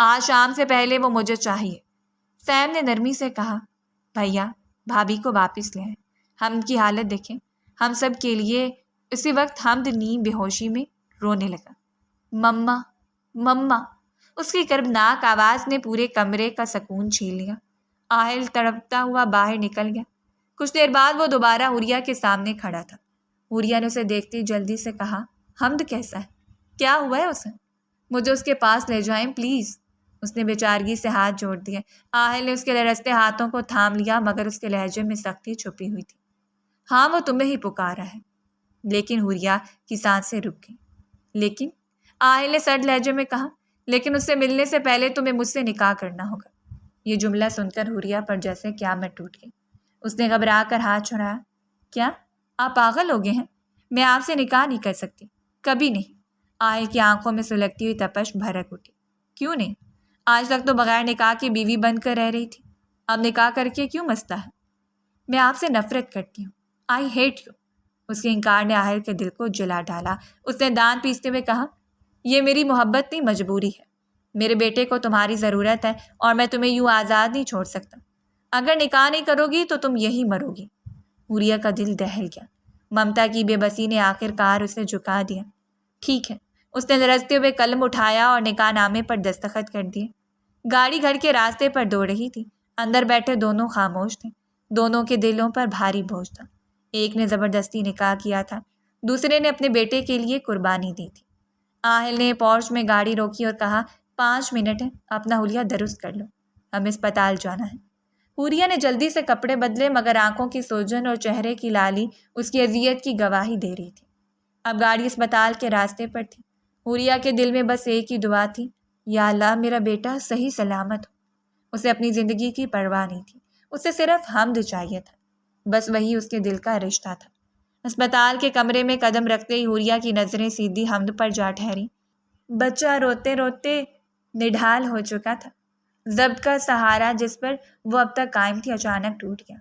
آج شام سے پہلے وہ مجھے چاہیے۔ سیم نے نرمی سے کہا۔ بھیا بھابھی کو واپس لے آئیں، حمد کی حالت دیکھیں۔ ہم سب کے لیے۔ اسی وقت حمد نیم بے ہوشی میں رونے لگا۔ مما مما، اس کی کربناک آواز نے پورے کمرے کا سکون چھین لیا۔ آہل تڑپتا ہوا باہر نکل گیا۔ کچھ دیر بعد وہ دوبارہ حوریہ کے سامنے کھڑا تھا۔ حوریہ نے اسے دیکھتے جلدی سے کہا، حمد کیسا ہے؟ کیا ہوا ہے اسے؟ مجھے اس کے پاس لے جائیں پلیز۔ اس نے بیچارگی سے ہاتھ جوڑ دیے۔ آہل نے اس کے لرزتے ہاتھوں کو تھام لیا، مگر اس کے لہجے میں سختی چھپی ہوئی تھی۔ ہاں وہ تمہیں ہی پکارا ہے۔ لیکن حوریہ کی سانسیں رک گئیں۔ لیکن؟ آہل نے سرد لہجے میں کہا، لیکن اس سے ملنے سے پہلے تمہیں مجھ سے نکاح کرنا ہوگا۔ یہ جملہ سن کر حوریہ پر جیسے قیامت ٹوٹ گئی۔ اس نے گھبرا کر ہاتھ چھڑایا۔ کیا آپ پاگل ہو گئے ہیں؟ میں آپ سے نکاح نہیں کر سکتی، کبھی نہیں۔ آہل کی آنکھوں میں سلگتی ہوئی تپش بھڑک اٹھی۔ کیوں نہیں؟ آج تک تو بغیر نکاح کی بیوی بن کر رہ رہی تھی، اب نکاح کر کے کیوں مسئلہ ہے؟ میں آپ سے نفرت کرتی ہوں، آئی ہیٹ یو۔ اس کے انکار نے آہل کے دل کو جلا ڈالا۔ اس نے دانت پیستے ہوئے کہا، یہ میری محبت نہیں مجبوری ہے۔ میرے بیٹے کو تمہاری ضرورت ہے اور میں تمہیں یوں آزاد نہیں چھوڑ سکتا۔ اگر نکاح نہیں کرو گی تو تم یہی مرو گی۔ حوریہ کا دل دہل گیا۔ ممتا کی بے بسی نے آخر کار اسے جھکا دیا۔ ٹھیک ہے۔ اس نے لرزتے ہوئے قلم اٹھایا اور نکاح نامے پر دستخط کر دیے۔ گاڑی گھر کے راستے پر دوڑ رہی تھی۔ اندر بیٹھے دونوں خاموش تھے۔ دونوں کے دلوں پر بھاری بوجھ تھا۔ ایک نے زبردستی نکاح کیا تھا، دوسرے نے اپنے بیٹے کے لیے قربانی دی تھی۔ آہل نے پورچ میں گاڑی روکی اور کہا، 5 منٹ ہے، اپنا حلیہ درست کر لو، ہمیں اسپتال جانا ہے۔ حوریہ نے جلدی سے کپڑے بدلے، مگر آنکھوں کی سوجن اور چہرے کی لالی اس کی اذیت کی گواہی دے رہی تھی۔ اب گاڑی اسپتال کے راستے پر تھی۔ حوریہ کے دل میں بس ایک ہی دعا تھی، یا اللہ میرا بیٹا صحیح سلامت ہو۔ اسے اپنی زندگی کی پرواہ نہیں تھی، اسے صرف حمد چاہیے تھا، بس وہی اس کے دل کا رشتہ تھا۔ اسپتال کے کمرے میں قدم رکھتے ہی حوریہ کی نظریں سیدھی حمد پر جا ٹھہری۔ بچہ روتے روتے نڈھال ہو چکا تھا۔ ضبط کا سہارا جس پر وہ اب تک قائم تھی اچانک ٹوٹ گیا۔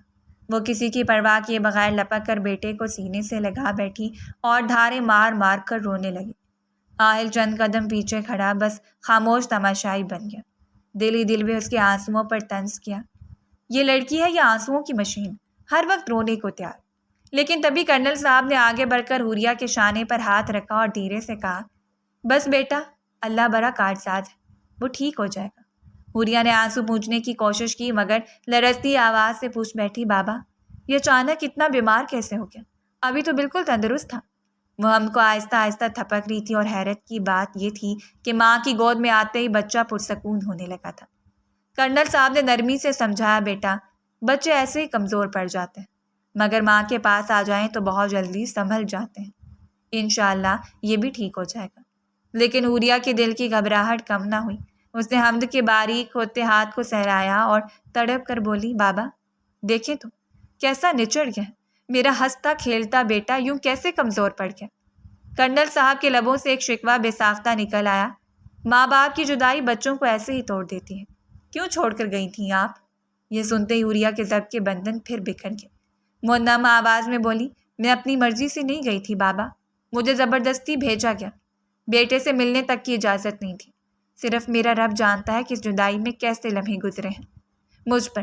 وہ کسی کی پرواہ کیے بغیر لپک کر بیٹے کو سینے سے لگا بیٹھی اور دھارے مار مار کر رونے لگی۔ آہل چند قدم پیچھے کھڑا بس خاموش تماشائی بن گیا۔ دل ہی دل میں اس کے آنسوؤں پر طنز کیا۔ یہ لڑکی ہے یا آنسوؤں کی مشین، ہر وقت رونے کو تیار۔ لیکن تبھی کرنل صاحب نے آگے بڑھ کر حوریہ کے شانے پر ہاتھ رکھا اور دھیرے سے کہا، بس بیٹا، اللہ بڑا کارساز ہے، وہ ٹھیک ہو جائے گا۔ حوریہ نے آنسو پوچھنے کی کوشش کی، مگر لرزتی آواز سے پوچھ بیٹھی، بابا یہ اچانک اتنا بیمار کیسے ہو گیا؟ ابھی تو بالکل تندرست تھا۔ وہ ہم کو آہستہ آہستہ تھپک رہی تھی، اور حیرت کی بات یہ تھی کہ ماں کی گود میں آتے ہی بچہ پرسکون ہونے لگا تھا۔ کرنل صاحب نے نرمی سے سمجھایا، بیٹا بچے ایسے ہی کمزور پڑ جاتے ہیں، مگر ماں کے پاس آ جائیں تو بہت جلدی سنبھل جاتے ہیں۔ انشاءاللہ یہ بھی ٹھیک ہو جائے گا۔ لیکن حوریہ کے دل کی گھبراہٹ کم نہ ہوئی۔ اس نے حمد کے باریک ہوتے ہاتھ کو سہلایا اور تڑپ کر بولی، بابا دیکھیں تو کیسا نچڑ گیا، میرا ہنستا کھیلتا بیٹا یوں کیسے کمزور پڑ گیا۔ کرنل صاحب کے لبوں سے ایک شکوہ بے ساختہ نکل آیا، ماں باپ کی جدائی بچوں کو ایسے ہی توڑ دیتی ہے، کیوں چھوڑ کر گئی تھیں آپ؟ یہ سنتے ہی حوریہ کے ضبط کے بندھن پھر بکھر گئے۔ وہ نم آواز میں بولی، میں اپنی مرضی سے نہیں گئی تھی بابا، مجھے زبردستی بھیجا گیا، بیٹے سے ملنے تک کی اجازت نہیں تھی۔ صرف میرا رب جانتا ہے کہ اس جدائی میں کیسے لمحے گزرے ہیں مجھ پر۔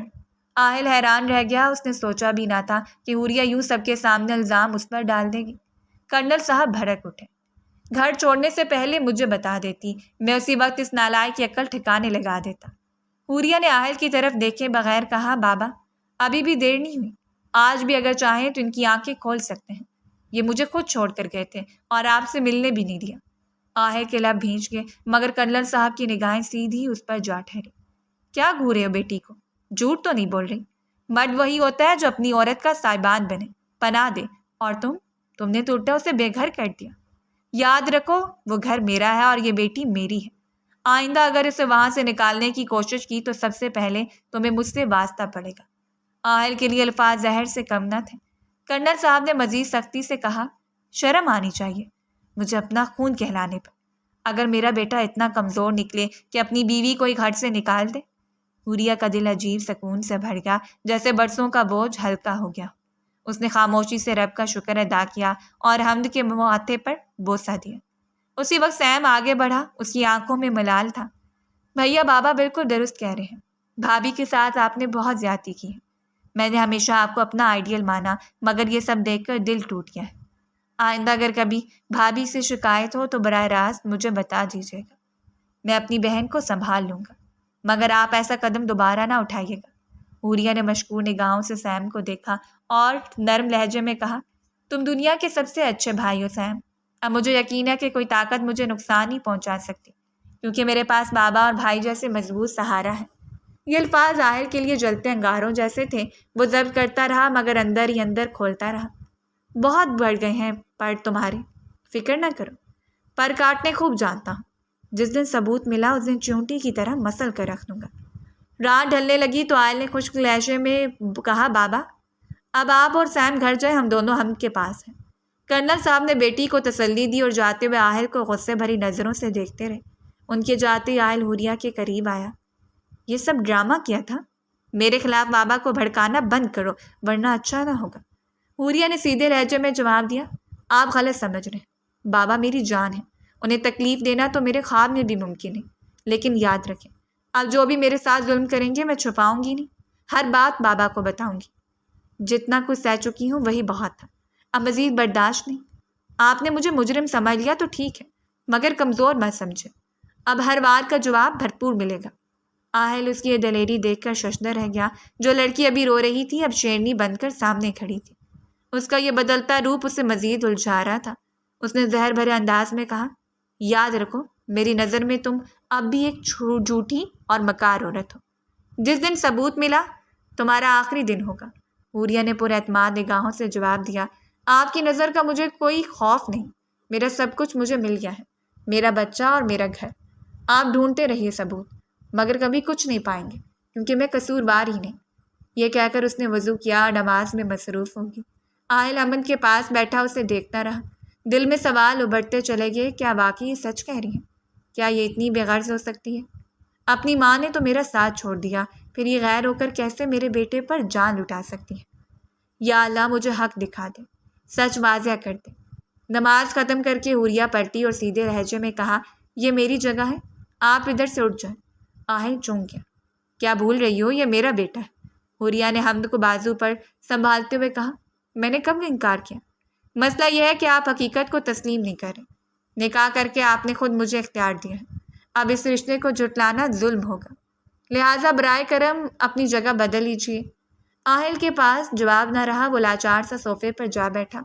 آہل حیران رہ گیا، اس نے سوچا بھی نہ تھا کہ حوریہ یوں سب کے سامنے الزام اس پر ڈال دے گی۔ کرنل صاحب بھڑک اٹھے، گھر چھوڑنے سے پہلے مجھے بتا دیتی، میں اسی وقت اس نالائق کی عقل ٹھکانے لگا دیتا۔ حوریہ نے آہل کی طرف دیکھے بغیر کہا، بابا ابھی بھی دیر نہیں ہوئی، آج بھی اگر چاہیں تو ان کی آنکھیں کھول سکتے ہیں، یہ مجھے خود چھوڑ کر گئے تھے اور آپ سے ملنے بھی نہیں دیا۔ آہل کے لب بھینچ گئے، مگر کرنل صاحب کی نگاہیں سیدھی اس پر جا ٹھہری۔ کیا گھورے ہو بیٹی کو؟ جھوٹ تو نہیں بول رہی؟ مرد وہی ہوتا ہے جو اپنی عورت کا سائبان بنے، پناہ دے، اور تم نے تو الٹا اسے بے گھر کر دیا۔ یاد رکھو وہ گھر میرا ہے اور یہ بیٹی میری ہے۔ آئندہ اگر اسے وہاں سے نکالنے کی کوشش کی تو سب سے پہلے تمہیں مجھ سے واسطہ پڑے گا۔ آہل کے لیے الفاظ زہر سے کم نہ تھے۔ کرنل صاحب نے مزید سختی سے کہا، شرم آنی چاہیے مجھے اپنا خون کہلانے پر۔ اگر میرا بیٹا اتنا کمزور نکلے کہ اپنی بیوی کو ہی گھر سے نکال دے۔ حوریہ کا دل عجیب سکون سے بھر گیا، جیسے برسوں کا بوجھ ہلکا ہو گیا۔ اس نے خاموشی سے رب کا شکر ادا کیا اور حمد کے ماتھے پر بوسہ دیا۔ اسی وقت سیم آگے بڑھا، اس کی آنکھوں میں ملال تھا۔ بھیا بابا بالکل درست کہہ رہے ہیں، بھابھی کے ساتھ آپ نے بہت زیادتی کی ہے۔ میں نے ہمیشہ آپ کو اپنا آئیڈیل مانا، مگر یہ سب دیکھ کر دل ٹوٹ گیا ہے۔ آئندہ اگر کبھی بھابھی سے شکایت ہو تو براہ راست مجھے بتا دیجیے گا، میں اپنی بہن کو سنبھال لوں گا، مگر آپ ایسا قدم دوبارہ نہ اٹھائیے گا۔ حوریہ نے مشکور نگاہوں سے سیم کو دیکھا اور نرم لہجے میں کہا، تم دنیا کے سب سے اچھے بھائی ہو سیم۔ اب مجھے یقین ہے کہ کوئی طاقت مجھے نقصان نہیں پہنچا سکتی، کیونکہ میرے پاس بابا اور بھائی جیسے مضبوط سہارا ہے۔ یہ الفاظ آہل کے لیے جلتے انگاروں جیسے تھے۔ وہ ضبط کرتا رہا مگر اندر ہی اندر کھولتا رہا۔ بہت بڑھ گئے ہیں پر تمہارے، فکر نہ کرو، پر کاٹنے خوب جانتا ہوں۔ جس دن ثبوت ملا اس دن چونٹی کی طرح مسل کر رکھ دوں گا۔ رات ڈھلنے لگی تو آئل نے خشک لہجے میں کہا، بابا اب آپ اور سیم گھر جائیں، ہم دونوں ہم کے پاس ہیں۔ کرنل صاحب نے بیٹی کو تسلی دی اور جاتے ہوئے آہل کو غصے بھری نظروں سے دیکھتے رہے۔ ان کے جاتے ہی آئل حوریہ کے قریب آیا۔ یہ سب ڈرامہ کیا تھا؟ میرے خلاف بابا کو بھڑکانا بند کرو ورنہ اچھا نہ ہوگا۔ حوریہ نے سیدھے لہجے میں جواب دیا، آپ غلط سمجھ رہے ہیں، بابا میری جان ہے، انہیں تکلیف دینا تو میرے خواب میں بھی ممکن ہے، لیکن یاد رکھیں آپ جو بھی میرے ساتھ ظلم کریں گے میں چھپاؤں گی نہیں، ہر بات بابا کو بتاؤں گی۔ جتنا کچھ سہ چکی ہوں وہی بہت تھا، اب مزید برداشت نہیں۔ آپ نے مجھے مجرم سمجھ لیا تو ٹھیک ہے، مگر کمزور مت سمجھے، اب ہر وار کا جواب بھرپور ملے گا۔ آہل اس کی یہ دلیری دیکھ کر ششدر رہ گیا۔ جو لڑکی ابھی رو رہی تھی اب شیرنی بن کر سامنے کھڑی تھی۔ اس کا یہ بدلتا روپ اسے مزید الجھا رہا تھا۔ اس نے زہر بھرے انداز میں کہا، یاد رکھو میری نظر میں تم اب بھی ایک جھوٹی اور مکار عورت ہو۔ جس دن ثبوت ملا تمہارا آخری دن ہوگا۔ حوریہ نے پر اعتماد نگاہوں سے جواب دیا، آپ کی نظر کا مجھے کوئی خوف نہیں، میرا سب کچھ مجھے مل گیا ہے، میرا بچہ اور میرا گھر۔ آپ ڈھونڈتے رہیے ثبوت، مگر کبھی کچھ نہیں پائیں گے، کیونکہ میں قصوروار ہی نہیں۔ یہ کہہ کر اس نے وضو کیا اور نماز میں مصروف ہوگی۔ آہل امن کے پاس بیٹھا اسے دیکھتا رہا۔ دل میں سوال ابھرتے چلے گئے، کیا واقعی یہ سچ کہہ رہی ہیں؟ کیا یہ اتنی بے غرض ہو سکتی ہے؟ اپنی ماں نے تو میرا ساتھ چھوڑ دیا، پھر یہ غیر ہو کر کیسے میرے بیٹے پر جان لٹا سکتی ہے؟ یا اللہ مجھے حق دکھا دے، سچ واضح کر دے۔ نماز ختم کر کے حوریہ پلٹی اور سیدھے لہجے میں کہا، یہ میری جگہ ہے، آپ ادھر سے اٹھ جائیں۔ آہل چونک گیا، کیا بھول رہی ہو، یہ میرا بیٹا ہے۔ حوریہ نے حمد کو بازو پر سنبھالتے ہوئے کہا، میں نے کب انکار کیا؟ مسئلہ یہ ہے کہ آپ حقیقت کو تسلیم نہیں کر رہے۔ نکاح کر کے آپ نے خود مجھے اختیار دیا ہے، اب اس رشتے کو جھٹلانا ظلم ہوگا، لہٰذا برائے کرم اپنی جگہ بدل لیجیے۔ آہل کے پاس جواب نہ رہا، وہ لاچار سا صوفے پر جا بیٹھا۔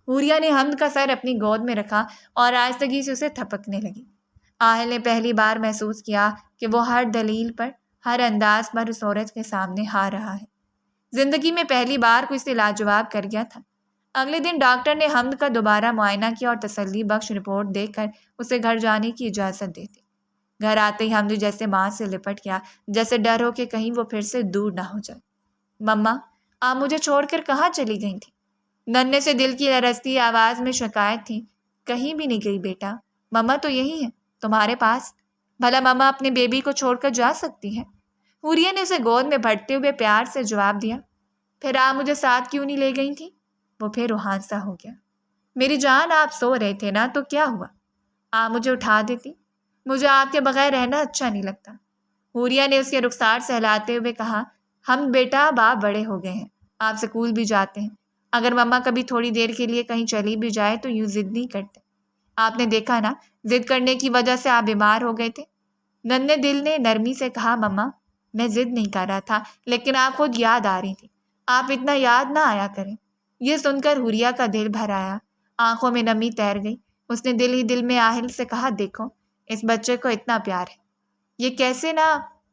حوریہ نے حمد کا سر اپنی گود میں رکھا اور آہستگی سے اسے تھپکنے لگی۔ آہل نے پہلی بار محسوس کیا کہ وہ ہر دلیل پر، ہر انداز پر اس عورت کے سامنے ہار رہا ہے۔ زندگی میں پہلی بار کوئی اسے لاجواب کر گیا تھا۔ اگلے دن ڈاکٹر نے حمد کا دوبارہ معائنہ کیا اور تسلی بخش رپورٹ دے کر اسے گھر جانے کی اجازت دے دی۔ گھر آتے ہی حمد جیسے ماں سے لپٹ گیا، جیسے ڈر ہو کہ کہیں وہ پھر سے دور نہ ہو جائے۔ مما آپ مجھے چھوڑ کر کہاں چلی گئی تھی؟ ننھے سے دل کی لرزتی آواز میں شکایت تھی۔ کہیں بھی نہیں گئی بیٹا، مما تو یہی ہے تمہارے پاس۔ بھلا مما اپنے بیبی کو چھوڑ کر جا سکتی ہے؟ حوریہ نے اسے گود میں بھرتے ہوئے پیار سے جواب دیا، پھر آپ مجھے ساتھ کیوں نہیں لے گئی تھی؟ وہ پھر روحان سا ہو گیا۔ میری جان آپ سو رہے تھے نا، تو کیا ہوا؟ آپ مجھے اٹھا دیتی، مجھے آپ کے بغیر رہنا اچھا نہیں لگتا۔ حوریہ نے اس کے رخسار سہلاتے ہوئے کہا، ہم بیٹا باپ بڑے ہو گئے ہیں، آپ سکول بھی جاتے ہیں، اگر مما کبھی تھوڑی دیر کے لیے کہیں چلی بھی جائے تو یوں ضد نہیں کرتے۔ آپ نے دیکھا نا، ضد کرنے کی وجہ سے آپ بیمار ہو گئے تھے۔ ننھے دل نے نرمی سے کہا، مما میں ضد نہیں کر رہا تھا، لیکن آپ خود یاد آ رہی تھی، آپ اتنا یاد نہ آیا کریں۔ یہ سن کر حوریہ کا دل بھر آیا، آنکھوں میں نمی تیر گئی۔ اس نے دل ہی دل میں آہل سے کہا، دیکھو اس بچے کو اتنا پیار ہے، یہ کیسے نہ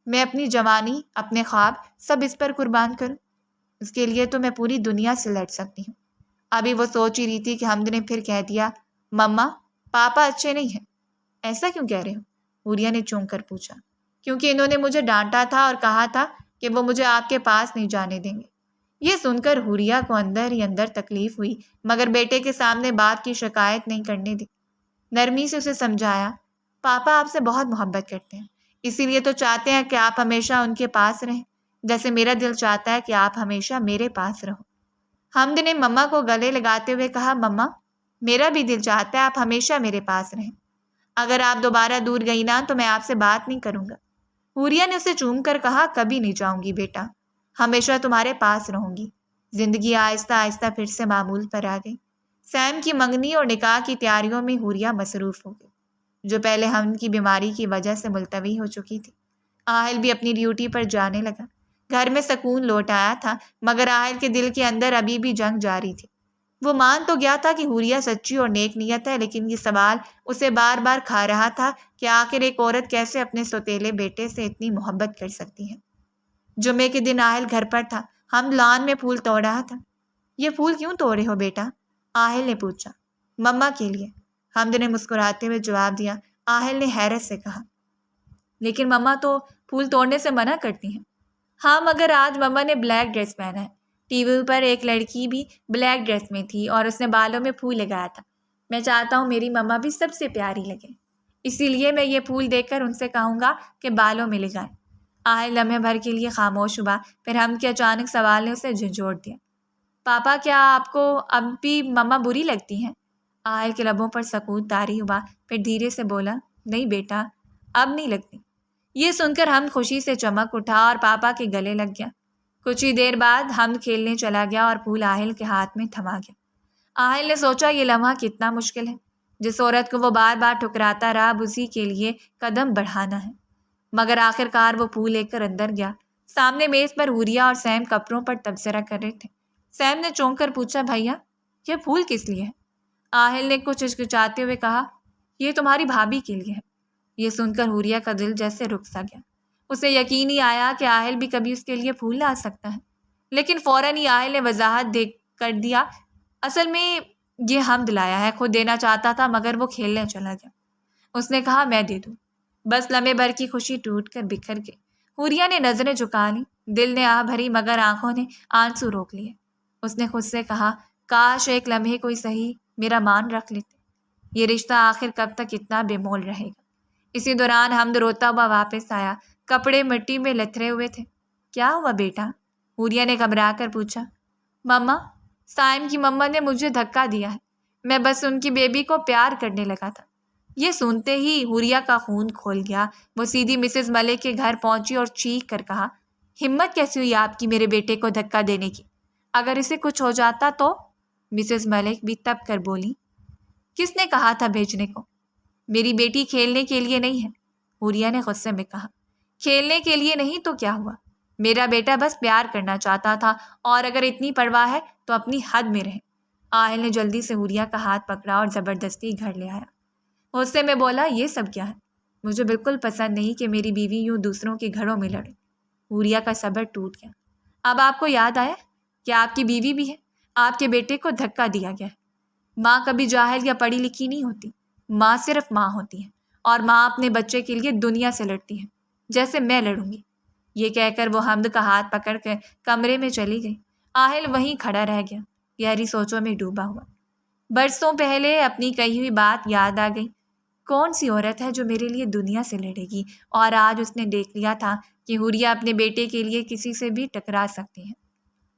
میں اپنی جوانی، اپنے خواب سب اس پر قربان کروں؟ اس کے لیے تو میں پوری دنیا سے لڑ سکتی ہوں۔ ابھی وہ سوچ ہی رہی تھی کہ حمد نے پھر کہہ دیا، مما پاپا اچھے نہیں ہیں۔ ایسا کیوں کہہ رہے ہو؟ حوریہ نے چونک کر پوچھا۔ کیونکہ انہوں نے مجھے ڈانٹا تھا اور کہا تھا کہ وہ مجھے آپ کے پاس نہیں جانے دیں گے۔ یہ سن کر حوریہ کو اندر ہی اندر تکلیف ہوئی، مگر بیٹے کے سامنے بات کی شکایت نہیں کرنے دی۔ نرمی سے اسے سمجھایا، پاپا آپ سے بہت محبت کرتے ہیں، اسی لیے تو چاہتے ہیں کہ آپ ہمیشہ ان کے پاس رہیں، جیسے میرا دل چاہتا ہے کہ آپ ہمیشہ میرے پاس رہو۔ حمد نے مما کو گلے لگاتے ہوئے کہا، مما میرا بھی دل چاہتا ہے آپ ہمیشہ میرے پاس رہیں، اگر آپ دوبارہ دور گئی نا تو میں آپ سے بات نہیں کروں گا۔ حوریہ نے اسے چوم کر کہا، کبھی نہیں جاؤں گی بیٹا، ہمیشہ تمہارے پاس رہوں گی۔ زندگی آہستہ آہستہ پھر سے معمول پر آ گئی۔ سیم کی منگنی اور نکاح کی تیاریوں میں حوریہ مصروف ہو گئی، جو پہلے حمل کی بیماری کی وجہ سے ملتوی ہو چکی تھی۔ آہل بھی اپنی ڈیوٹی پر جانے لگا۔ گھر میں سکون لوٹ آیا تھا، مگر آہل کے دل کے اندر ابھی بھی جنگ جاری تھی۔ وہ مان تو گیا تھا کہ حوریہ سچی اور نیک نیت ہے، لیکن یہ سوال اسے بار بار کھا رہا تھا کہ آخر ایک عورت کیسے اپنے سوتیلے بیٹے سے اتنی محبت کر سکتی ہے۔ جمعے کے دن آہل گھر پر تھا۔ حمد لان میں پھول توڑ رہا تھا۔ یہ پھول کیوں توڑے ہو بیٹا؟ آہل نے پوچھا۔ مما کے لیے، حمد نے مسکراتے ہوئے جواب دیا۔ آہل نے حیرت سے کہا، لیکن مما تو پھول توڑنے سے منع کرتی ہیں۔ ہاں، مگر آج مما نے بلیک ڈریس پہنا ہے۔ ٹی وی پر ایک لڑکی بھی بلیک ڈریس میں تھی اور اس نے بالوں میں پھول لگایا تھا۔ میں چاہتا ہوں میری مما بھی سب سے پیاری لگے، اسی لیے میں یہ پھول دیکھ کر ان سے کہوں گا کہ بالوں میں لگائیں۔ آہل لمحے بھر کے لیے خاموش ہوا، پھر حمد کے اچانک سوال نے اسے جھنجھوڑ دیا۔ پاپا، کیا آپ کو اب بھی مما بری لگتی ہیں؟ آہل کے لبوں پر سکوت طاری ہوا، پھر دھیرے سے بولا، نہیں بیٹا، اب نہیں لگتی۔ یہ سن کر حمد خوشی سے چمک اٹھا اور پاپا کے گلے لگ گیا۔ کچھ ہی دیر بعد حمد کھیلنے چلا گیا اور پھول آہل کے ہاتھ میں تھما گیا۔ آہل نے سوچا، یہ لمحہ کتنا مشکل ہے۔ جس عورت کو وہ بار بار ٹھکراتا رہا، اب اسی کے لیے قدم بڑھانا ہے۔ مگر آخر کار وہ پھول لے کر اندر گیا۔ سامنے میز پر حوریہ اور سیم کپڑوں پر تبصرہ کر رہے تھے۔ سیم نے چونک کر پوچھا، بھیا یہ پھول کس لیے ہے؟ آہل نے کچھ ہچکچاتے ہوئے کہا، یہ تمہاری بھابھی کے لیے ہے۔ یہ سن کر حوریہ کا دل جیسے رک سا گیا۔ اسے یقین ہی آیا کہ آہل بھی کبھی اس کے لیے پھول لا سکتا ہے، لیکن فوراً ہی آہل نے وضاحت دے کر دیا، اصل میں یہ حمد لایا ہے، خود دینا چاہتا تھا مگر وہ کھیلنے چلا گیا۔ اس نے کہا، میں دے دوں۔ بس لمحے بھر کی خوشی ٹوٹ کر بکھر گئی۔ حوریہ نے نظریں جھکا لی، دل نے آہ بھری مگر آنکھوں نے آنسو روک لیے۔ اس نے خود سے کہا، کاش ایک لمحے کوئی صحیح میرا مان رکھ لیتے۔ یہ رشتہ آخر کب تک اتنا بے مول رہے گا؟ اسی دوران حمد روتا ہوا واپس آیا، کپڑے مٹی میں لتھڑے ہوئے تھے۔ کیا ہوا بیٹا؟ حوریہ نے گھبرا کر پوچھا۔ مما، سائم کی مما نے مجھے دھکا دیا ہے، میں بس ان کی بیبی کو پیار کرنے لگا تھا۔ یہ سنتے ہی حوریہ کا خون کھول گیا۔ وہ سیدھی مسز ملک کے گھر پہنچی اور چیخ کر کہا، ہمت کیسی ہوئی آپ کی میرے بیٹے کو دھکا دینے کی؟ اگر اسے کچھ ہو جاتا تو؟ مسز ملک بھی تب کر بولی، کس نے کہا تھا بھیجنے کو؟ میری بیٹی کھیلنے کے لیے نہیں ہے، حوریہ نے غصے میں کہا۔ کھیلنے کے لیے نہیں تو کیا ہوا؟ میرا بیٹا بس پیار کرنا چاہتا تھا، اور اگر اتنی پرواہ ہے تو اپنی حد میں رہے۔ آہل نے جلدی سے حوریہ کا ہاتھ پکڑا اور زبردستی گھر لے آیا۔ غصے میں بولا، یہ سب کیا ہے؟ مجھے بالکل پسند نہیں کہ میری بیوی یوں دوسروں کے گھروں میں لڑے۔ حوریہ کا صبر ٹوٹ گیا۔ اب آپ کو یاد آیا کہ آپ کی بیوی بھی ہے، آپ کے بیٹے کو دھکا دیا گیا ہے۔ ماں کبھی جاہل یا پڑھی لکھی نہیں ہوتی، ماں صرف ماں ہوتی ہے، اور ماں اپنے بچے کے لیے دنیا سے لڑتی ہے، جیسے میں لڑوں گی۔ یہ کہہ کر وہ حمد کا ہاتھ پکڑ کر کمرے میں چلی گئی۔ آہل وہیں کھڑا رہ گیا، گہری سوچوں میں ڈوبا ہوا۔ برسوں پہلے اپنی کہی ہوئی بات یاد آ گئی، کون سی عورت ہے جو میرے لیے دنیا سے لڑے گی؟ اور آج اس نے دیکھ لیا تھا کہ حوریہ اپنے بیٹے کے لیے کسی سے بھی ٹکرا سکتی ہے۔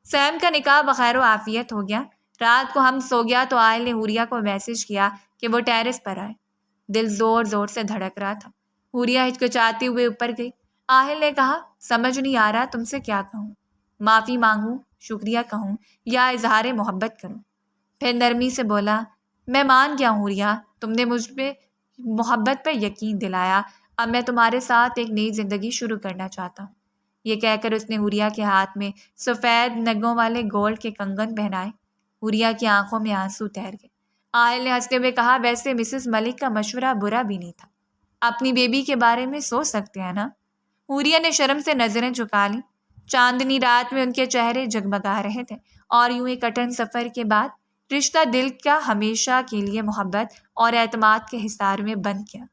سیم کا نکاح بخیر و عافیت ہو گیا۔ رات کو ہم سو گیا تو آہل نے حوریہ کو میسج کیا کہ وہ ٹیرس پر آئے۔ دل زور زور سے دھڑک رہا تھا۔ حوریہ ہچکچاتے ہوئے اوپر گئی۔ آہل نے کہا، سمجھ نہیں آ رہا تم سے کیا کہوں، معافی مانگوں، شکریہ کہوں یا اظہار محبت کروں؟ پھر نرمی سے بولا، میں مان گیا ہوں حوریہ، تم نے مجھ پہ محبت پر یقین دلایا، اب میں تمہارے ساتھ ایک نئی زندگی شروع کرنا چاہتا ہوں۔ یہ کہہ کر اس نے حوریہ کے ہاتھ میں سفید نگوں والے گولڈ کے کنگن پہنائے۔ حوریہ کی آنکھوں میں آنسو تیر گئے۔ آہل نے ہنستے ہوئے کہا، ویسے مسز ملک کا مشورہ برا بھی نہیں تھا، اپنی بیبی کے بارے میں سوچ سکتے ہیں نا؟ حوریہ نے شرم سے نظریں جھکا لیں۔ چاندنی رات میں ان کے چہرے جگمگا رہے تھے، اور یوں ایک کٹن سفر کے بعد رشتہ دل کا ہمیشہ کے لیے محبت اور اعتماد کے حصار میں بند کیا۔